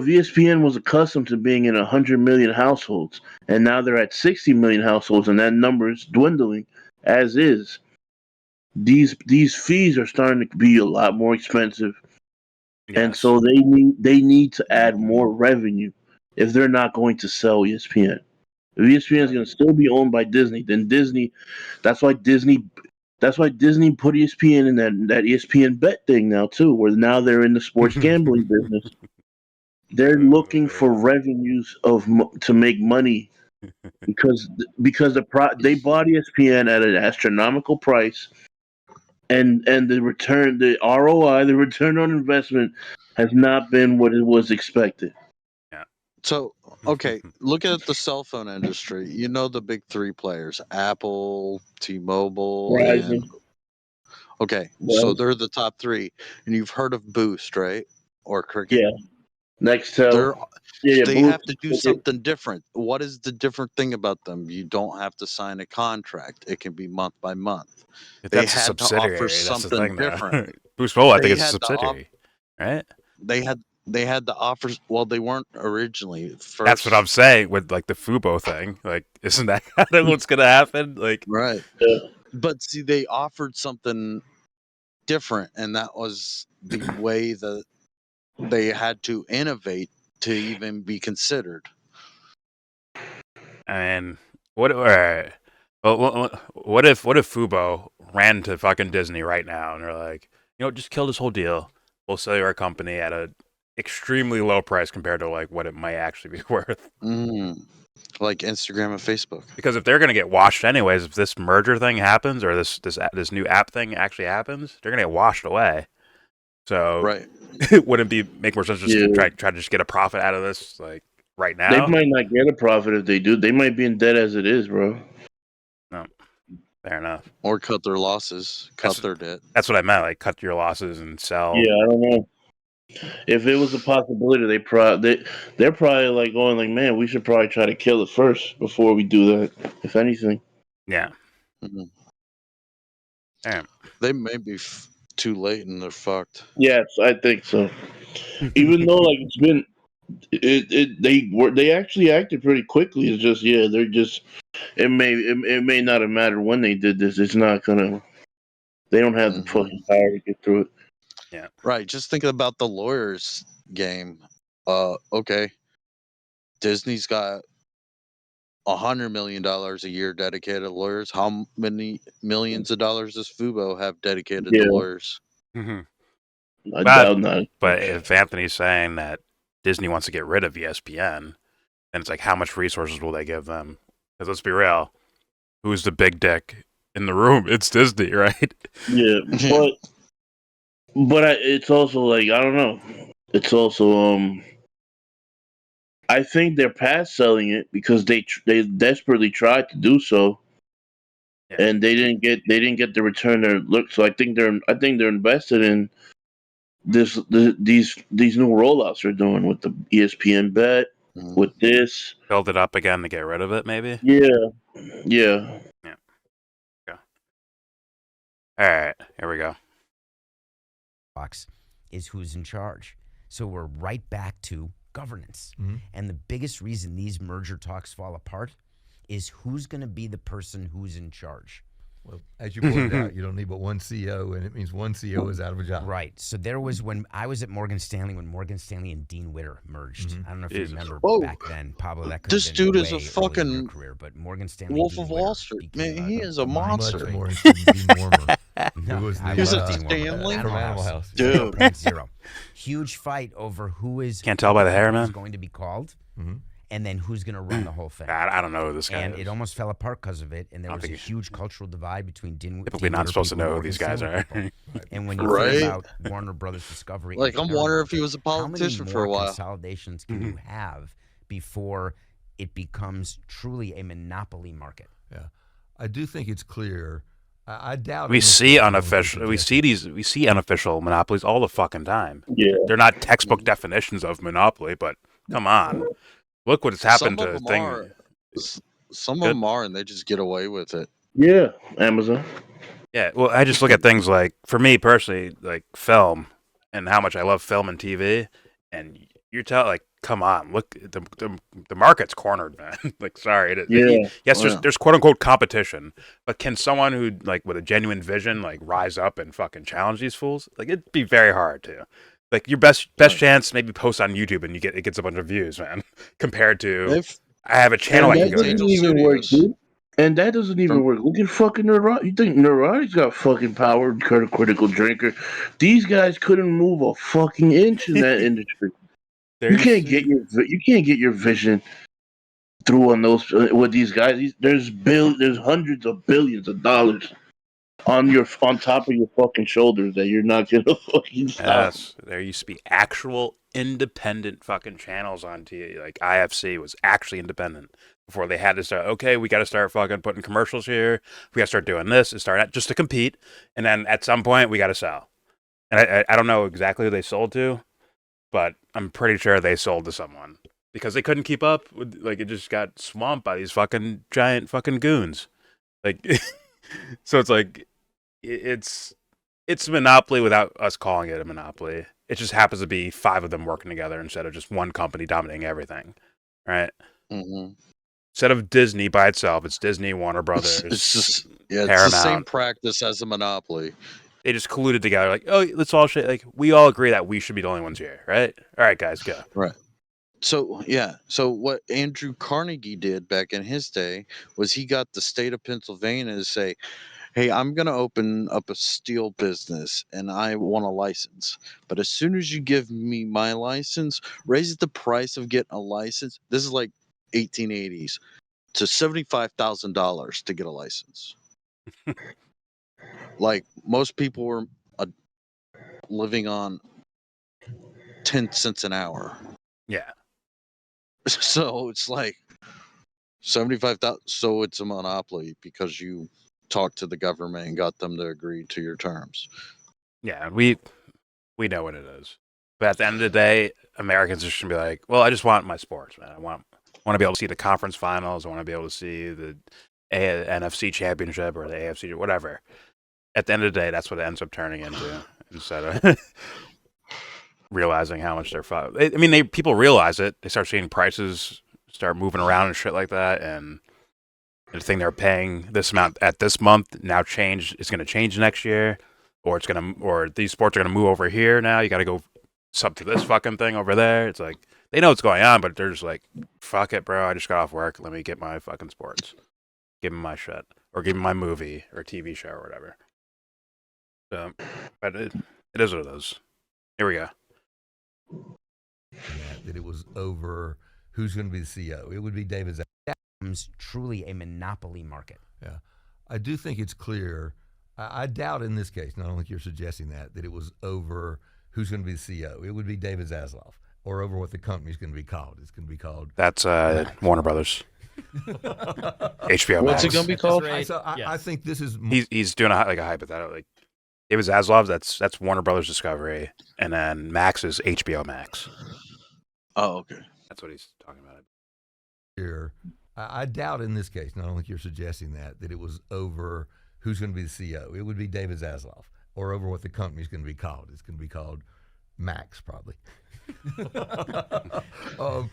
ESPN was accustomed to being in 100 million households, and now they're at 60 million households, and that number is dwindling as is, these fees are starting to be a lot more expensive, and Yes. so they need to add more revenue if they're not going to sell ESPN. If ESPN is going to still be owned by Disney, then Disney. That's why Disney. That's why Disney put ESPN in that ESPN bet thing now too, where now they're in the sports gambling business. They're looking for revenues to make money because they bought ESPN at an astronomical price, and the ROI, the return on investment, has not been what it was expected. Yeah. So, okay, look at the cell phone industry. You know the big three players: Apple, T-Mobile, and Verizon, okay, so well, they're the top three. And you've heard of Boost, right? Or Cricket. yeah, Nextel, They're yeah, they Boost. have to do something different. What is the different thing about them? You don't have to sign a contract. It can be month by month. They That's a had to offer subsidiary. That's the something thing, different. though. Boost Mobile, I think They it's a had to off, subsidiary, right? they had the offers. Well, they weren't originally That's what I'm first. saying with like the Fubo thing. Like, isn't that kind of what's gonna happen? Like, Right. Yeah. But see, they offered something different, and that was the way that they had to innovate to even be considered. I mean, what? All right. Well, what if Fubo ran to fucking Disney right now and they're like, just kill this whole deal. We'll sell you our company at a extremely low price compared to like what it might actually be worth. Like Instagram and Facebook. Because if they're gonna get washed anyways, if this merger thing happens or this new app thing actually happens, they're gonna get washed away. So, Right. wouldn't it make more sense just Yeah. to try to just get a profit out of this like right They now? might not get a profit if they do. They might be in debt as it is, bro. No, fair enough. Or cut their losses, cut That's their debt. that's what I meant. Like, cut your losses and sell. Yeah, I don't know. If it was a possibility, they're probably like going like, man, we should probably try to kill it first before we do that. If anything, Yeah. Mhm. Damn. They may be too late and they're fucked. yes, I think so. Even though like it's been, they actually acted pretty quickly. It's just they're just it may not have mattered when they did this. It's not gonna. They don't have the Mhm. fucking power to get through it. Yeah. Right. Just think about the lawyers game. Okay. Disney's got $100 million a year dedicated to lawyers. How many millions of dollars does Fubo have dedicated to Yeah, lawyers? Mhm. I But doubt not. but if Anthony's saying that Disney wants to get rid of ESPN, then it's like how much resources will they give them? Because let's be real, who's the big dick in the room? It's Disney, right? Yeah, but it's also like I don't know. It's also I think they're past selling it because they desperately tried to do so, Yeah. and they didn't get the return they look. So I think they're invested in these new rollouts they're doing with the ESPN bet Mhm. with this. Build it up again to get rid of it, maybe. Yeah, yeah, Yeah. Okay. All right. Here we go. Box is who's in charge. So we're right back to governance. Mhm. And the biggest reason these merger talks fall apart is who's going to be the person who's in charge. Well, as you pointed out, you don't need but one CEO, and it means one CEO is out of a job. Right. So there was when I was at Morgan Stanley when Morgan Stanley and Dean Witter merged. I don't know if Jesus. you remember Whoa. back then. Pablo, that could This have been dude is a way early in your fucking career, but Morgan Stanley, Wolf Dean of Witter Wall Street. became Man, he is a Much monster. more interesting than Dean Warmer. No, Who was I the, He was love at Dean Warmer. Stanley? from Animal House. Dude. 0.0. Huge fight over who is Can't tell by the hair, who's man. going to be called, Mhm. and then who's going to run the whole thing. I don't know who this guy And is. it almost fell apart because of it, and there I was don't a think huge cultural divide between Typically not Witter supposed to people know and who these Morgan guys Stanley are. people. And when you Right? think about Warner Brothers Discovery, Like, and I'm wondering if Paramount, he was a politician how for a many more while. consolidations can you have before it becomes truly a monopoly market? Yeah, I do think it's clear. I doubt We in this see case, I don't think unofficial. you're We suggesting- see we see unofficial monopolies all the fucking time. Yeah. They're not textbook definitions of monopoly, but come on, look what's happened Some of to them thing. are. Some of Good. them are, and they just get away with it. Yeah, Amazon. Yeah, well, I just look at things like, for me personally, like film, and how much I love film and TV, and you're telling, like, come on, look, the market's cornered, man. Like, sorry, Yeah. yes, Oh, yeah. there's quote unquote competition, but can someone who like with a genuine vision like rise up and fucking challenge these fools? Like, it'd be very hard to. Like, your best chance, maybe post on YouTube and it gets a bunch of views, man. Compared to They've I have a channel I And can that go to. doesn't Angel even work, Studios. dude. And that doesn't even From- work. Look at fucking Neurotic. You think Neurotic's got fucking power, critical drinker? These guys couldn't move a fucking inch in that industry. You can't get your vision through on those with these guys. There's hundreds of billions of dollars on top of your fucking shoulders that you're not gonna fucking stop. Yes, there used to be actual independent fucking channels on TV. Like IFC was actually independent before they had to start. Okay, we got to start fucking putting commercials here. We got to start doing this and start just to compete. And then at some point we got to sell. And I don't know exactly who they sold to, but I'm pretty sure they sold to someone because they couldn't keep up. Like, it just got swamped by these fucking giant fucking goons. Like, so it's like it's a monopoly without us calling it a monopoly. It just happens to be 5 of them working together instead of just one company dominating everything, right? Mhm. Instead of Disney by itself, it's Disney, Warner Brothers, It's just it's the Paramount. same practice as a monopoly. They just colluded together, like, oh, let's all like we all agree that we should be the only ones here, right? All right, guys, go. Right. So yeah, so what Andrew Carnegie did back in his day was he got the state of Pennsylvania to say, "Hey, I'm going to open up a steel business and I want a license. But as soon as you give me my license, raise the price of getting a license." This is like 1880s to $75,000 to get a license. Like most people were living on 10 cents an hour. Yeah, So it's like 75,000. So it's a monopoly because you talked to the government and got them to agree to your terms. yeah, we know what it is. But at the end of the day, Americans are just gonna be like, well, I just want my sports, man. I want to be able to see the conference finals. I want to be able to see the NFC championship or the AFC, whatever. At the end of the day, that's what it ends up turning into instead of realizing how much they're I mean, people realize it. They start seeing prices start moving around and shit like that, and the thing they're paying this amount at this month now it's going to change next year, or these sports are going to move over here now. You got to go sub to this fucking thing over there. It's like they know what's going on, but they're just like, fuck it, bro. I just got off work. Let me get my fucking sports. Give me my shit, or give me my movie or TV show or whatever. So, but it is what it is. Here we go. that it was over who's going to be the CEO. It would be David Zaslav. Becomes truly a monopoly market. Yeah. I do think it's clear. I doubt in this case, not only you're suggesting that it was over who's going to be the CEO. It would be David Zaslav, or over what the company's going to be called. It's going to be called. That's Warner Brothers. HBO What's Max. it going to be At this called? rate, So I yes. think this is He's doing a hypothetical. Like David Zaslav, that's Warner Brothers Discovery, and then Max is HBO Max. Oh, okay. That's what he's talking about. clear. I doubt in this case, not only you're suggesting that it was over who's going to be the CEO. It would be David Zaslav, or over what the company's going to be called. It's going to be called Max, probably.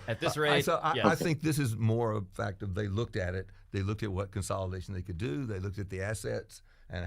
At this rate, I yes. think this is more a fact of they looked at it. They looked at what consolidation they could do. They looked at the assets and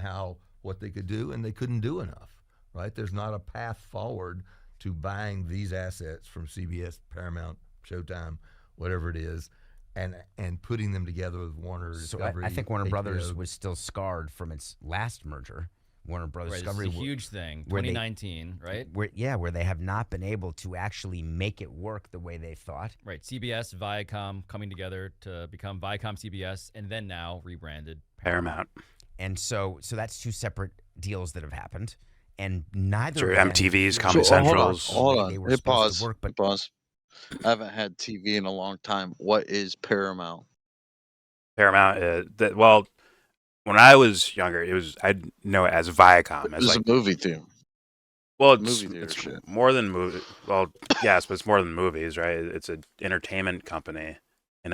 what they could do, and they couldn't do enough. Right? There's not a path forward to buying these assets from CBS, Paramount, Showtime, whatever it is, and putting them together with Warner So Discovery. I think Warner HBO. Brothers was still scarred from its last merger. Warner Brothers Right, this Discovery is a huge thing. where they- 2019, right? where they have not been able to actually make it work the way they thought. Right. CBS, Viacom coming together to become Viacom CBS, and then now rebranded. Paramount. And so that's two separate deals that have happened, and neither Sure, of them MTV's, feel Comedy like Central's. Hold they on. were Hey, supposed pause. to work, but Pause. I haven't had TV in a long time. What is Paramount? Paramount. When when I was younger, I'd know it as Viacom. As It's like, a movie theme. well, movie theater it's shit. more than movie. Well, yes, but it's more than movies, right? It's an entertainment company, and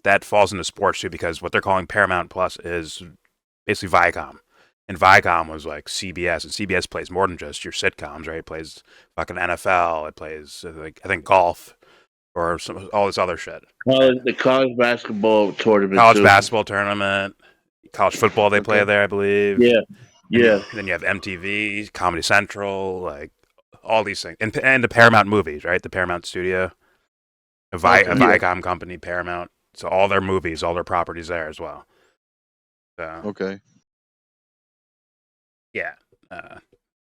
that falls into sports too, because what they're calling Paramount Plus is basically Viacom. And Viacom was like CBS, and CBS plays more than just your sitcoms, right? It plays fucking NFL, it plays like I think golf or all this other shit. The college basketball tournament College too. basketball tournament, college football they play Okay. there, I believe. Yeah, And yeah. then you have MTV, Comedy Central, like all these things, and the Paramount movies, right? The Paramount Studio, a Viacom company, Paramount. So all their movies, all their properties there as well. So Okay. yeah,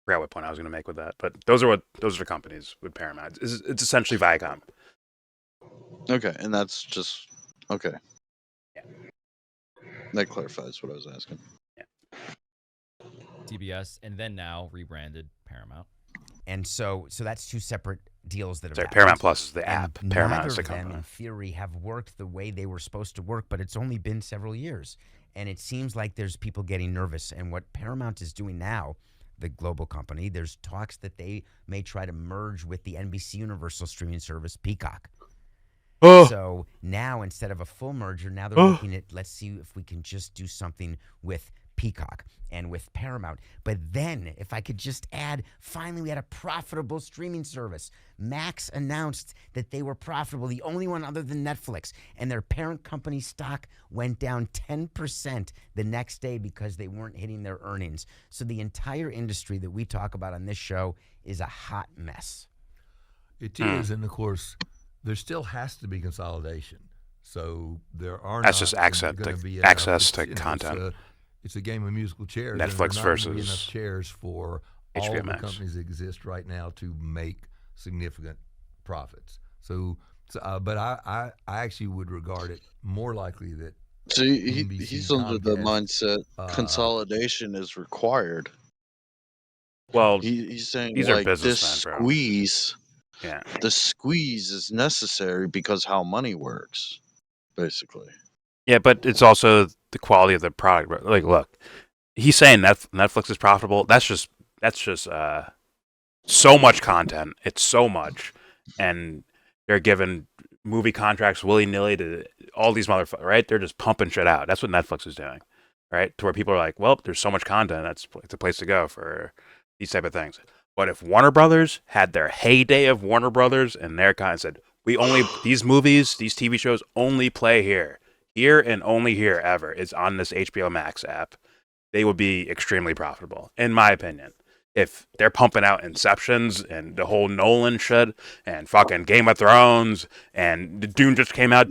forgot what point I was going to make with that, but those are the companies with Paramount. It's essentially Viacom. Okay, and that's just okay. Yeah. That clarifies what I was asking. TBS, and then now rebranded Paramount. And so that's two separate deals that have Sorry, happened. Paramount Plus is the And app. Paramount is neither the of them, company. in theory, have worked the way they were supposed to work, but it's only been several years. And it seems like there's people getting nervous. And what Paramount is doing now, the global company, there's talks that they may try to merge with the NBC Universal streaming service, Peacock. Oh. So now, instead of a full merger, now they're looking at, let's see if we can just do something with Peacock and with Paramount. But then, if I could just add, finally, we had a profitable streaming service. Max announced that they were profitable, the only one other than Netflix. And their parent company stock went down 10% the next day because they weren't hitting their earnings. So the entire industry that we talk about on this show is a hot mess. It is, and of course, there still has to be consolidation. So there are That's not just access gonna to, be access to it's, content. It's a game of musical chairs. and Netflix there are not gonna be versus enough chairs for all HBO of the Max. companies that exist right now to make significant profits. But I actually would regard it more likely that So NBC, he's under the Comcast, mindset consolidation is required. Well, He's saying these are like this businessmen, bro. squeeze, Yeah. the squeeze is necessary because how money works, basically. Yeah, but it's also the quality of the product. Bro. Like, look, he's saying Netflix is profitable. That's just so much content. It's so much, and they're giving movie contracts willy nilly to all these motherfuckers. Right? They're just pumping shit out. That's what Netflix is doing. Right? To where people are like, well, there's so much content. It's a place to go for these type of things. But if Warner Brothers had their heyday of Warner Brothers and their kind said, we only these movies, these TV shows only play here and only here ever. It's on this HBO Max app. They would be extremely profitable, in my opinion. If they're pumping out Inceptions and the whole Nolan shit and fucking Game of Thrones and the Dune just came out,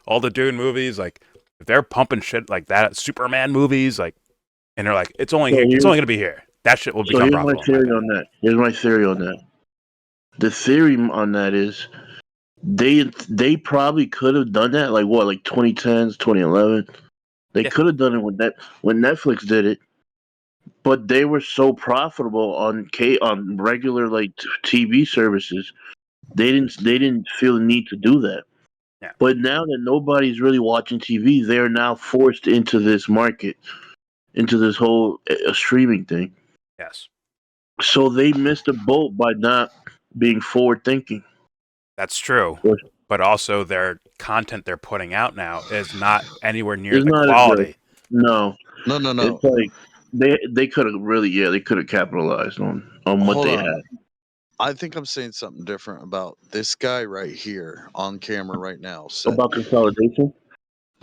all the Dune movies, like if they're pumping shit like that, Superman movies, like, and they're like, it's only here, it's only gonna be here. That shit will become So here's my profitable. theory on that. Here's my theory on that. The theory on that is they probably could have done that, like 2010s, 2011. They could have done it when Netflix did it, but they were so profitable on regular TV services. They didn't feel the need to do that. Yeah. But now that nobody's really watching TV, they are now forced into this market, into this whole streaming thing. Yes. So they missed the boat by not being forward thinking. That's true. But also their content they're putting out now is not anywhere near It's the not as quality. good. No. No. It's like they could have they could have capitalized on what Hold they on. had. I think I'm saying something different about this guy right here on camera right now. Said About consolidation?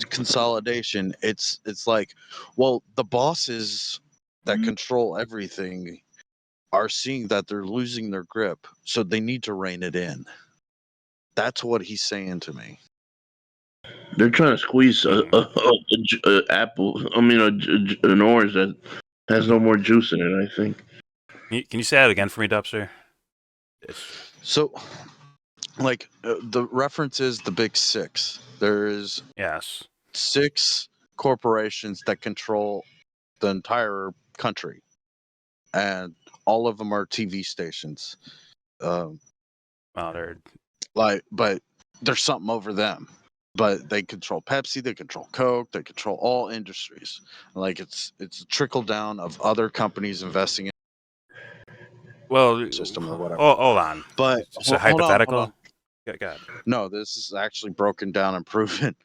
consolidation. It's like, well, the bosses that control everything are seeing that they're losing their grip, so they need to rein it in. That's what he's saying to me. They're trying to squeeze a apple. I mean, an orange that has no more juice in it. I think. Can you say that again for me, Dubster? So, like, the reference is the big six. There's Yes. 6 corporations that control the entire country, and all of them are TV stations. Well, they're But there's something over them. but they control Pepsi, they control Coke, they control all industries. Like it's a trickle down of other companies investing in Well, the system or whatever. hold on. But It's a hold on, hypothetical. Yeah, go ahead. no, this is actually broken down and proven.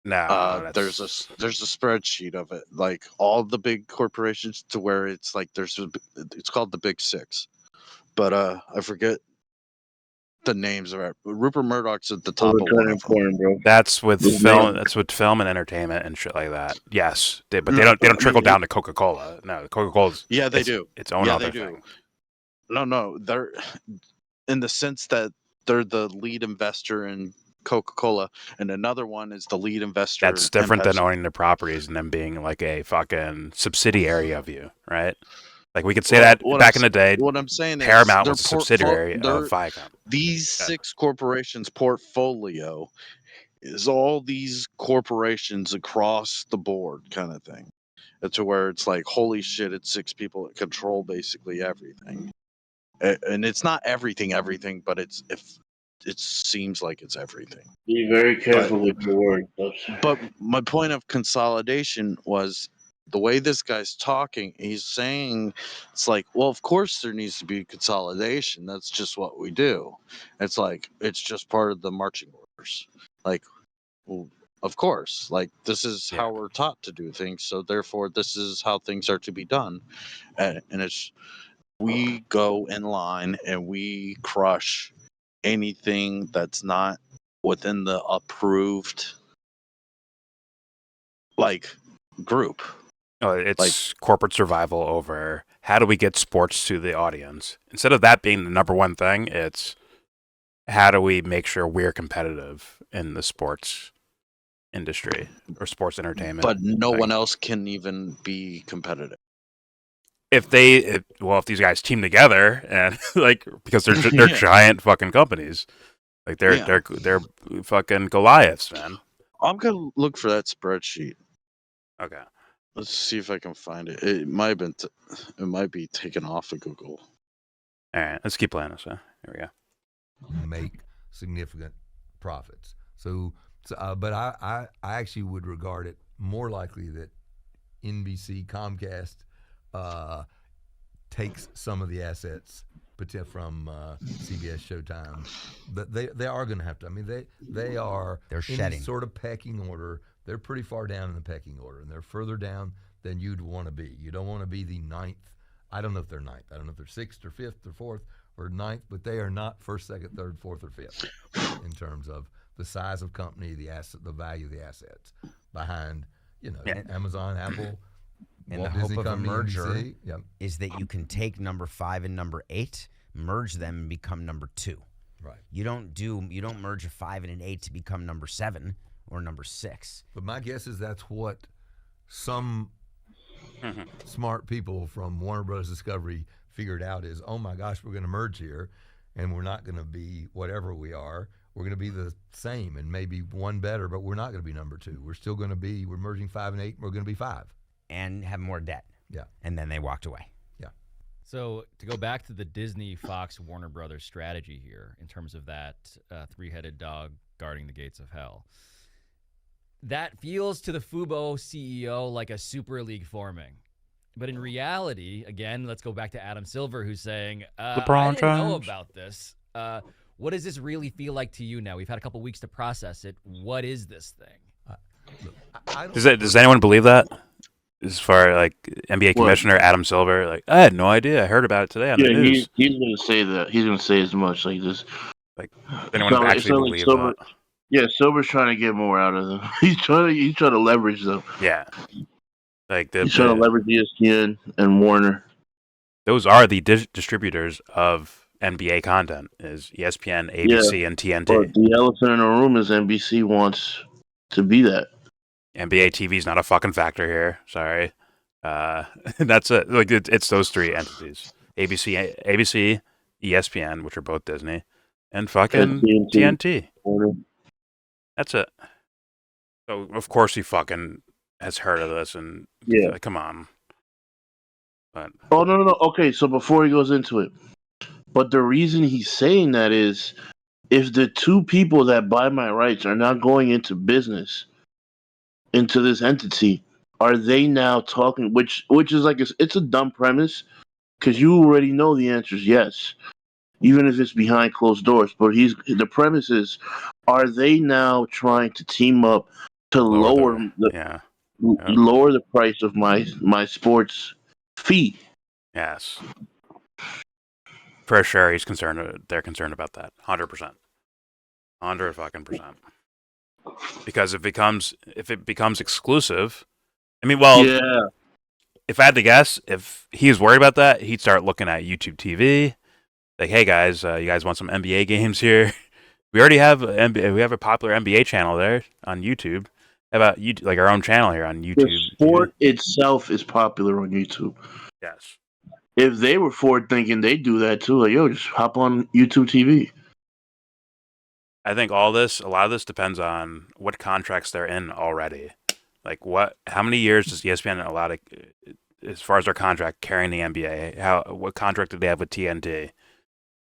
No, There's a spreadsheet of it, like all the big corporations, to where it's like it's called the Big Six, but I forget the names of it. Rupert Murdoch's at the top of one of them. Bro. That's with The film. name- That's with film and entertainment and shit like that. Yes, but they No, don't. They I don't trickle mean, down to Coca-Cola. No, Coca-Cola's. Yeah, they do. Its own Yeah, other they do. thing. No, they're in the sense that they're the lead investor in Coca-Cola, and another one is the lead investor. That's different in than Pepsi. owning the properties and them being like a fucking subsidiary of you, right? Like we could say that back in the day, What I'm saying Paramount is was a subsidiary of their Viacom. these Yeah. 6 corporations' portfolio is all these corporations across the board, kind of thing. To where it's like, holy shit, it's 6 people that control basically everything. And it's not everything, but it seems like it's everything. Be very careful with your words. But my point of consolidation was the way this guy's talking. He's saying it's like, well, of course there needs to be consolidation. That's just what we do. It's like it's just part of the marching orders. Like, well, of course, like this is how we're taught to do things. So therefore, this is how things are to be done. And it's we go in line and we crush anything that's not within the approved like group. Oh, it's corporate survival over how do we get sports to the audience. Instead of that being the number one thing, it's how do we make sure we're competitive in the sports industry or sports entertainment. But no thing. one else can even be competitive. If these guys team together and like because they're giant fucking companies, like they're fucking Goliaths, man. I'm gonna look for that spreadsheet. Okay. Let's see if I can find it. It might have been. It might be taken off of Google. All right, let's keep playing this. Here we go. Make significant profits. But I actually would regard it more likely that NBC, Comcast takes some of the assets from CBS, Showtime. But they are going to have to. I mean, they're in shedding. sort of pecking order. They're pretty far down in the pecking order, and they're further down than you'd want to be. You don't want to be the ninth. I don't know if they're ninth. I don't know if they're sixth or fifth or fourth or ninth, but they are not first, second, third, fourth, or fifth in terms of the size of company, the asset, the value of the assets behind, Amazon, Apple, And Walt the Disney hope of a Company, merger NBC. Yep. is that you can take number 5 and number 8, merge them, and become number 2. Right. You don't merge a 5 and an 8 to become number 7 or number 6. But my guess is that's what some smart people from Warner Bros. Discovery figured out is, oh my gosh, we're going to merge here, and we're not going to be whatever we are. We're going to be the same and maybe one better, but we're not going to be number 2. We're still going to be, we're merging 5 and 8, and we're going to be 5. And have more debt. Yeah. And then they walked away. Yeah. So to go back to the Disney, Fox, Warner Brothers strategy here in terms of that three-headed dog guarding the gates of hell, that feels to the Fubo CEO like a super league forming. But in reality, again, let's go back to Adam Silver, who's saying, I didn't know about this. What does this really feel like to you now? We've had a couple weeks to process it. What is this thing? Does anyone believe that? As far like NBA Commissioner Adam Silver, like I had no idea. I heard about it today on the news. He's going to say that. He's going to say as much like this. Like anyone actually believe that? Yeah, Silver's trying to get more out of them. He's trying to leverage them. Yeah, like he's trying to leverage ESPN and Warner. Those are the distributors of NBA content: is ESPN, ABC, and TNT. But the elephant in the room is NBC wants to be that. NBA TV is not a fucking factor here. Sorry, that's it. Like it's those 3 entities: ABC, ESPN, which are both Disney, and fucking TNT. That's it. So of course he fucking has heard of this, and like, come on. But no. Okay, so before he goes into it, but the reason he's saying that is if the two people that buy my rights are now going into business into this entity, are they now talking? Which is like it's a dumb premise because you already know the answer is yes, even if it's behind closed doors. But the premise is, are they now trying to team up to Lower the yeah. Yep. lower the price of my sports fee? Yes. For sure, he's concerned. They're concerned about that. 100%. 100%. Because if it becomes exclusive, I mean, well, Yeah. if I had to guess, if he's worried about that, he'd start looking at YouTube TV. Like, hey guys, you guys want some NBA games here? We already have we have a popular NBA channel there on YouTube. How about like our own channel here on YouTube? The sport itself is popular on YouTube. Yes. If they were forward thinking, they'd do that too. Like, yo, just hop on YouTube TV. I think a lot of this depends on what contracts they're in already. Like how many years does ESPN allow to, as far as their contract carrying the NBA? What contract did they have with TNT?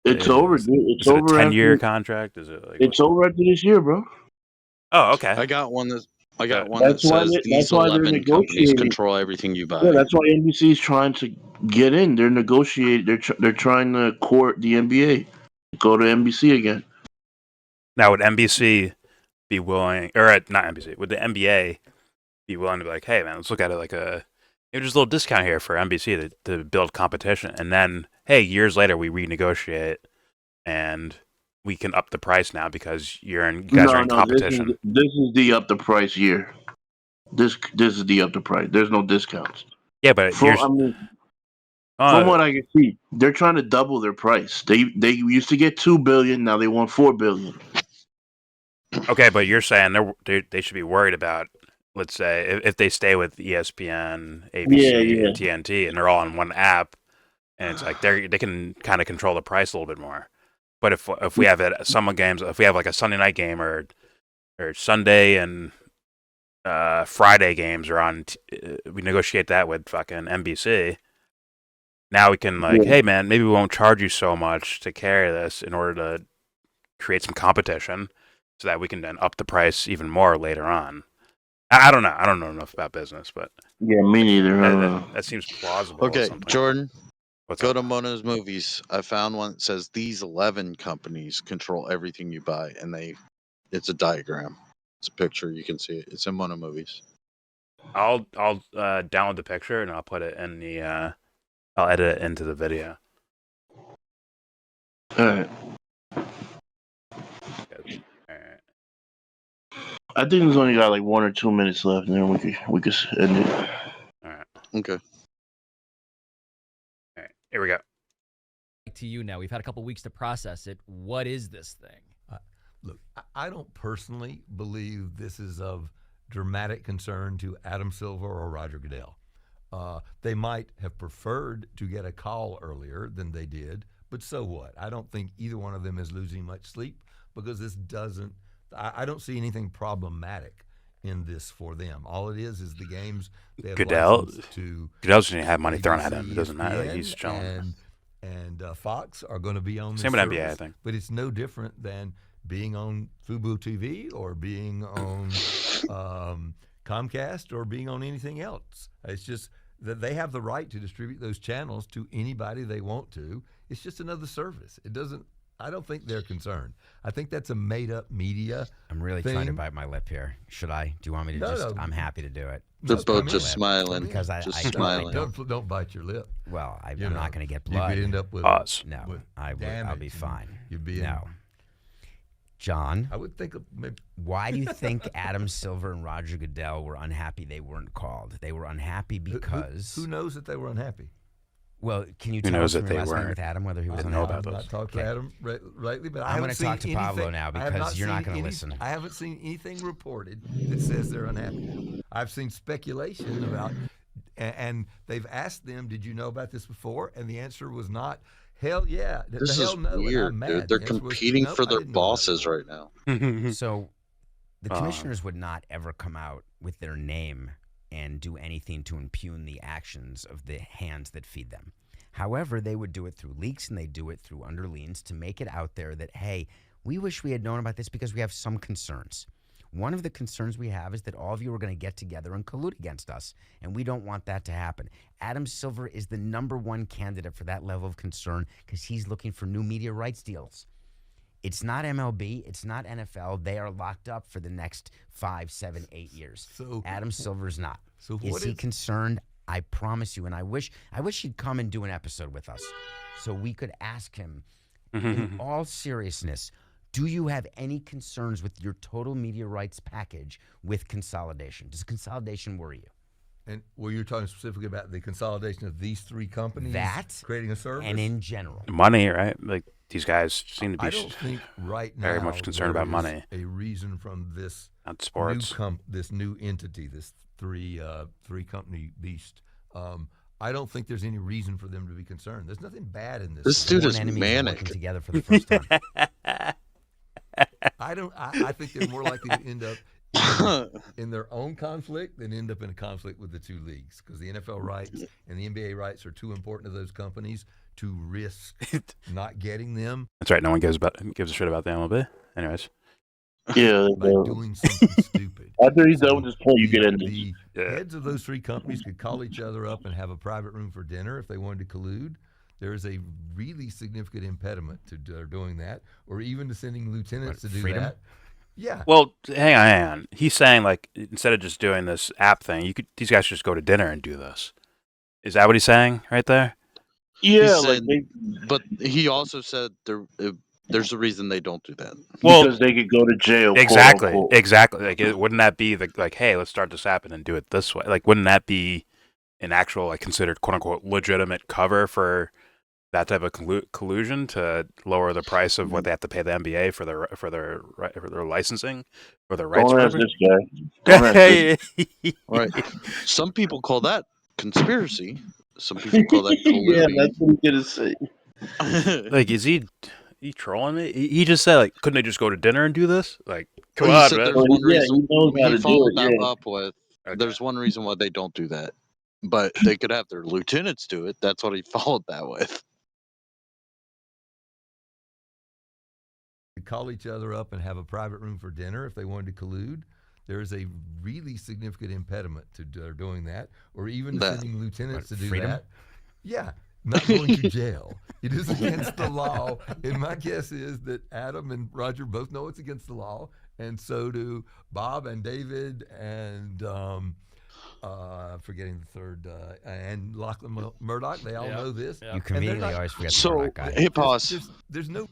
It's over, dude. It's is it over. A 10-year contract? Is it like? It's over after this year, bro. Oh, okay. I got one that That's why says these that's why they're 11 companies negotiating. control everything you buy. Yeah, that's why NBC is trying to get in. They're negotiating. They're trying to court the NBA. Go to NBC again. Now, would NBC be willing, or not NBC? Would the NBA be willing to be like, hey man, let's look at it like just a little discount here for NBC to build competition, and then hey, years later we renegotiate and we can up the price now because you guys are in competition. This is the up the price year. This is the up the price. There's no discounts. Yeah, but from what I can see, they're trying to double their price. They used to get $2 billion, now they want $4 billion. Okay, but you're saying they should be worried about, let's say, if they stay with ESPN, ABC, and TNT, and they're all on one app, and it's like they can kind of control the price a little bit more. But if we have summer games, if we have like a Sunday night game or Sunday and Friday games are on, we negotiate that with fucking NBC. Now we can hey man, maybe we won't charge you so much to carry this in order to create some competition, so that we can then up the price even more later on. I don't know. I don't know enough about business, but yeah, me neither. That seems plausible. Okay, Jordan, go to Mona's Movies. I found one that says these 11 companies control everything you buy, and it's a diagram. It's a picture. You can see it. It's in Mona Movies. I'll download the picture and I'll put it in the. I'll edit it into the video. All right. I think there's only got like 1 or 2 minutes left, and then we could end it. All right. Okay. All right. Here we go. To you now. We've had a couple weeks to process it. What is this thing? Look, I don't personally believe this is of dramatic concern to Adam Silver or Roger Goodell. They might have preferred to get a call earlier than they did, but so what? I don't think either one of them is losing much sleep because this doesn't. I don't see anything problematic in this for them. All it is the games they have licensed to. Goodell's going to have money thrown at him. It doesn't matter. He's chilling. And Fox are going to be on. Same with NBA, I think. But it's no different than being on Fubo TV or being on Comcast or being on anything else. It's just that they have the right to distribute those channels to anybody they want to. It's just another service. It doesn't. I don't think they're concerned. I think that's a made-up media. I'm really thing. trying to bite my lip here. Should I? Do you want me to No. I'm happy to do it. They're both just smiling. Because smiling. Don't bite your lip. Well, I'm not going to get blood. You could end up with pause. No, with I'll be fine. You'd be no. John, I would think of maybe. Why do you think Adam Silver and Roger Goodell were unhappy they weren't called? They were unhappy because who knows that they were unhappy? Well, can you tell us from your last night with Adam whether he was unhappy? Know about I've not talked to Adam lately, but I'm going to talk to Pablo now because you're not going to listen. I haven't seen anything reported that says they're unhappy. I've seen speculation about, and they've asked them, "Did you know about this before?" And the answer was not. Hell yeah! This hell is no, weird, dude. They're competing for their bosses right now. So, the commissioners would not ever come out with their name and do anything to impugn the actions of the hands that feed them. However, they would do it through leaks and they do it through underleans to make it out there that, hey, We wish we had known about this because we have some concerns. One of the concerns we have is that all of you are going to get together and collude against us, and we don't want that to happen. Adam Silver is the #1 candidate for that level of concern because he's looking for new media rights deals. It's not MLB. It's not NFL. They are locked up for the next 5, 7, 8 years. So Adam Silver's not. So Is what he is concerned? I promise you, and I wish he'd come and do an episode with us so we could ask him in all seriousness, do you have any concerns with your total media rights package with consolidation? Does consolidation worry you? And well, you're talking specifically about the consolidation of these 3 companies That creating a service? and in general. Money, right? Like these guys seem to I be don't think right now very much concerned there about is money. a reason from this not sports. this new entity, this three company beast. I don't think there's any reason for them to be concerned. There's nothing bad in this. This dude Sworn is enemies manic. working together for the first time. I think they're more likely to end up in their own conflict than end up in a conflict with the 2 leagues, because the NFL rights and the NBA rights are too important to those companies to risk not getting them. That's right. No one gives a shit about the MLB. Anyways, Yeah. by doing something stupid. After he's done with this point, you get into The heads of those 3 companies could call each other up and have a private room for dinner if they wanted to collude. There is a really significant impediment to their doing that, or even to sending lieutenants to do freedom? that. Yeah. well, hang on. He's saying like instead of just doing this app thing, these guys should just go to dinner and do this. Is that what he's saying right there? yeah, He like said- they, But he also said there's a reason they don't do that. Well, because they could go to jail. quote exactly, unquote. exactly. Like, wouldn't that be like, hey, let's start this app and then do it this way? Like, wouldn't that be an actual like considered quote unquote legitimate cover for that type of collusion to lower the price of what they have to pay the NBA for their licensing or their rights? Don't ask whatever? this guy. Don't ask this. Right. Some people call that conspiracy. Some people call that Yeah, colluding. that's what he's gonna say. Like, is he trolling me? He just said like, couldn't they just go to dinner and do this? Like, come Well, he on, said man. there's one Yeah, reason he knows how to he do followed it, that yeah. up with. Okay. There's one reason why they don't do that, but they could have their lieutenants do it. That's what he followed that with. Could call each other up and have a private room for dinner if they wanted to collude. There is a really significant impediment to their doing that, or even to That- sending lieutenants to do freedom? that. Yeah, not going to jail. It is against the law. And my guess is that Adam and Roger both know it's against the law, and so do Bob and David and forgetting the third and Lachlan Murdoch. They all Yeah. know this. Yeah. You conveniently not- always forget the So, Murdoch guy. hey, pause. There's no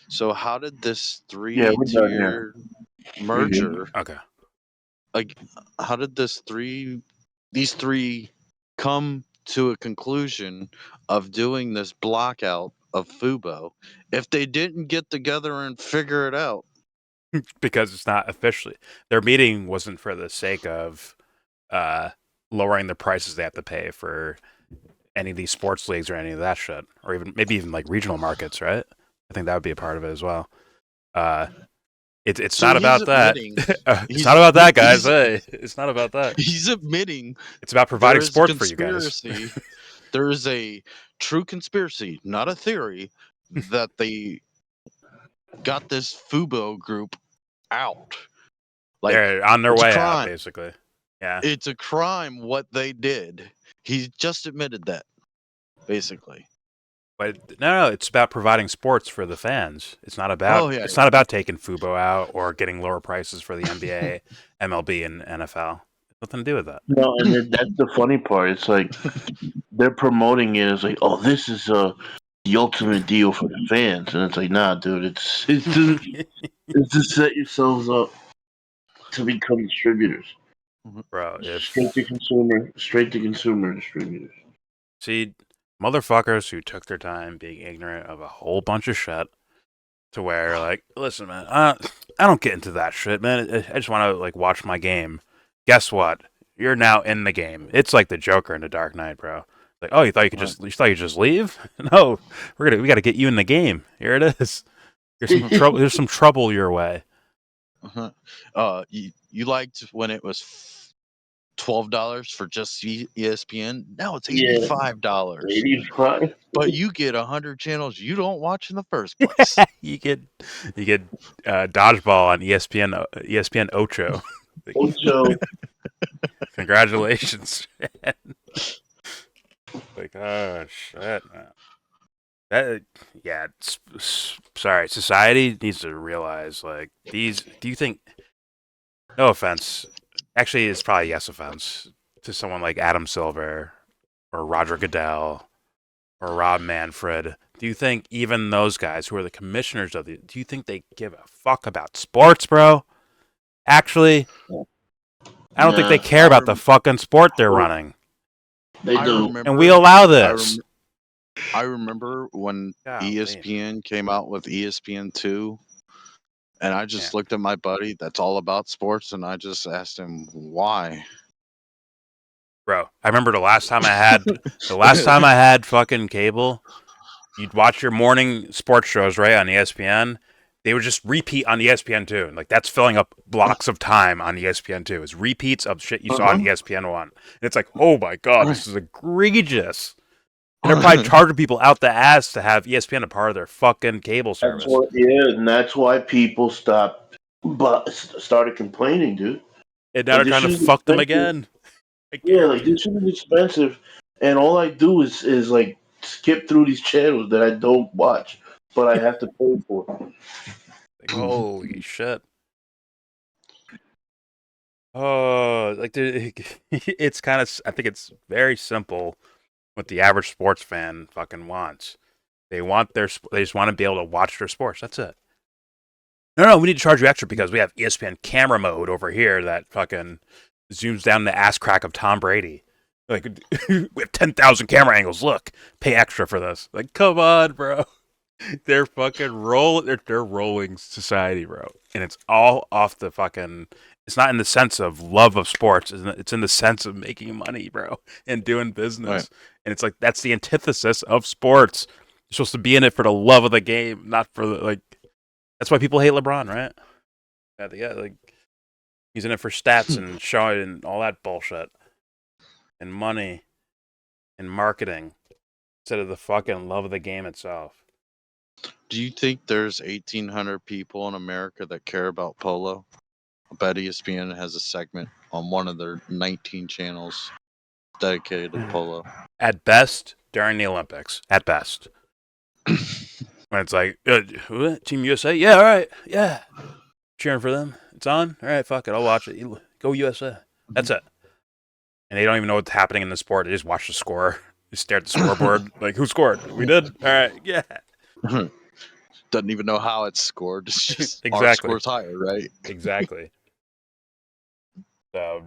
So how did this Yeah, we're done three-tier merger, Okay. like, how did these 3 come to a conclusion of doing this blockout of Fubo if they didn't get together and figure it out? Because it's not officially their meeting wasn't for the sake of lowering the prices they have to pay for any of these sports leagues or any of that shit, or maybe even like regional markets, right? I think that would be a part of it as well. It's So not he's about that. admitting- It's he's- not about that, guys. he's- Hey, it's not about that. He's admitting It's about providing there is sports for you guys. conspiracy. There is a true conspiracy, not a theory, that they got this Fubo group out. Like, They're on their it's a way out, crime. basically. Yeah. it's a crime what they did. He just admitted that, basically. But no, it's about providing sports for the fans. It's not about Oh, yeah, it's yeah. not about taking Fubo out or getting lower prices for the NBA, MLB, and NFL. Nothing to do with that. No, and then that's the funny part. It's like they're promoting it as like, oh, this is the ultimate deal for the fans, and it's like, nah, dude, it's to set yourselves up to become distributors, Bro, if straight to consumer distributors. see motherfuckers who took their time being ignorant of a whole bunch of shit to where like, listen, man, I don't get into that shit, man. I just want to like watch my game. Guess what? You're now in the game. It's like the Joker in The Dark Knight, bro. Like, oh, you thought you could just leave? No, we got to get you in the game. Here it is. There's some trouble. There's some trouble your way. You liked when it was $12 for just ESPN. Now it's Yeah. $85. 85. But you get 100 channels you don't watch in the first place. you get dodgeball on ESPN Ocho. Ocho. Congratulations. Like, oh shit, man. Sorry. Society needs to realize, like, these. Do you think? No offense. Actually, it's probably yes offense to someone like Adam Silver or Roger Goodell or Rob Manfred. Do you think even those guys who are the commissioners of the? Do you think they give a fuck about sports, bro? Actually, I don't think they care about the fucking sport they're running. They do. And we allow this. I remember when ESPN came out with ESPN2, and I just looked at my buddy that's all about sports, and I just asked him why. Bro, I remember the last time I had fucking cable, you'd watch your morning sports shows, right, on ESPN. They would just repeat on ESPN2. Like, that's filling up blocks of time on ESPN2. It's repeats of shit you saw on ESPN1. And it's like, oh my God, this is egregious. And they're probably charging people out the ass to have ESPN a part of their fucking cable service. And that's why people started complaining, dude. And now they're trying to fuck them again. Yeah, like, this shit is expensive, and all I do is like skip through these channels that I don't watch, but I have to pay for. Like, holy shit. Oh, like, it's kind of, I think it's very simple what the average sports fan fucking wants. They just want to be able to watch their sports. That's it. No, we need to charge you extra because we have ESPN camera mode over here that fucking zooms down the ass crack of Tom Brady. Like, we have 10,000 camera angles. Look, pay extra for this. Like, come on, bro. They're fucking they're rolling society, bro. And it's all off the fucking. It's not in the sense of love of sports. It's in the sense of making money, bro, and doing business. Right. And it's like, that's the antithesis of sports. You're supposed to be in it for the love of the game, not for the, like. That's why people hate LeBron, right? Yeah, like, he's in it for stats and showing and all that bullshit, and money, and marketing, instead of the fucking love of the game itself. Do you think there's 1,800 people in America that care about polo? I bet ESPN has a segment on one of their 19 channels dedicated to polo. At best, during the Olympics. At best. When it's like, Team USA? Yeah, all right. Yeah. Cheering for them. It's on? All right, fuck it. I'll watch it. Go USA. That's it. And they don't even know what's happening in the sport. They just watch the score. They stare at the scoreboard. Like, who scored? We did? All right. Yeah. Doesn't even know how it's scored. It's just exactly. Our score's higher, right? Exactly. So,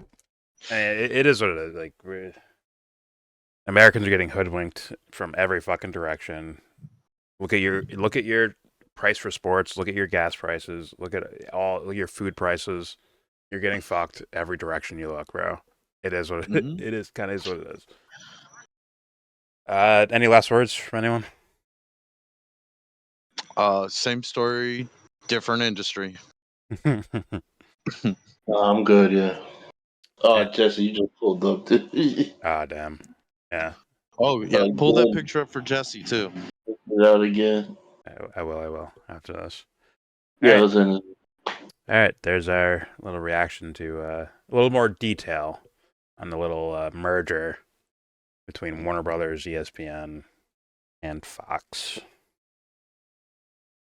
it is what it is. Like, Americans are getting hoodwinked from every fucking direction. Look at your price for sports. Look at your gas prices. Look at your food prices. You're getting fucked every direction you look, bro. It is what it is. Kind of is what it is. Any last words from anyone? Same story, different industry. I'm good, yeah. Oh, Jesse, you just pulled up. Damn. Yeah. Oh, yeah. Pull that picture up for Jesse, too. It out again. I will after this. Yeah, all right, there's our little reaction to a little more detail on the little merger between Warner Brothers, ESPN, and Fox.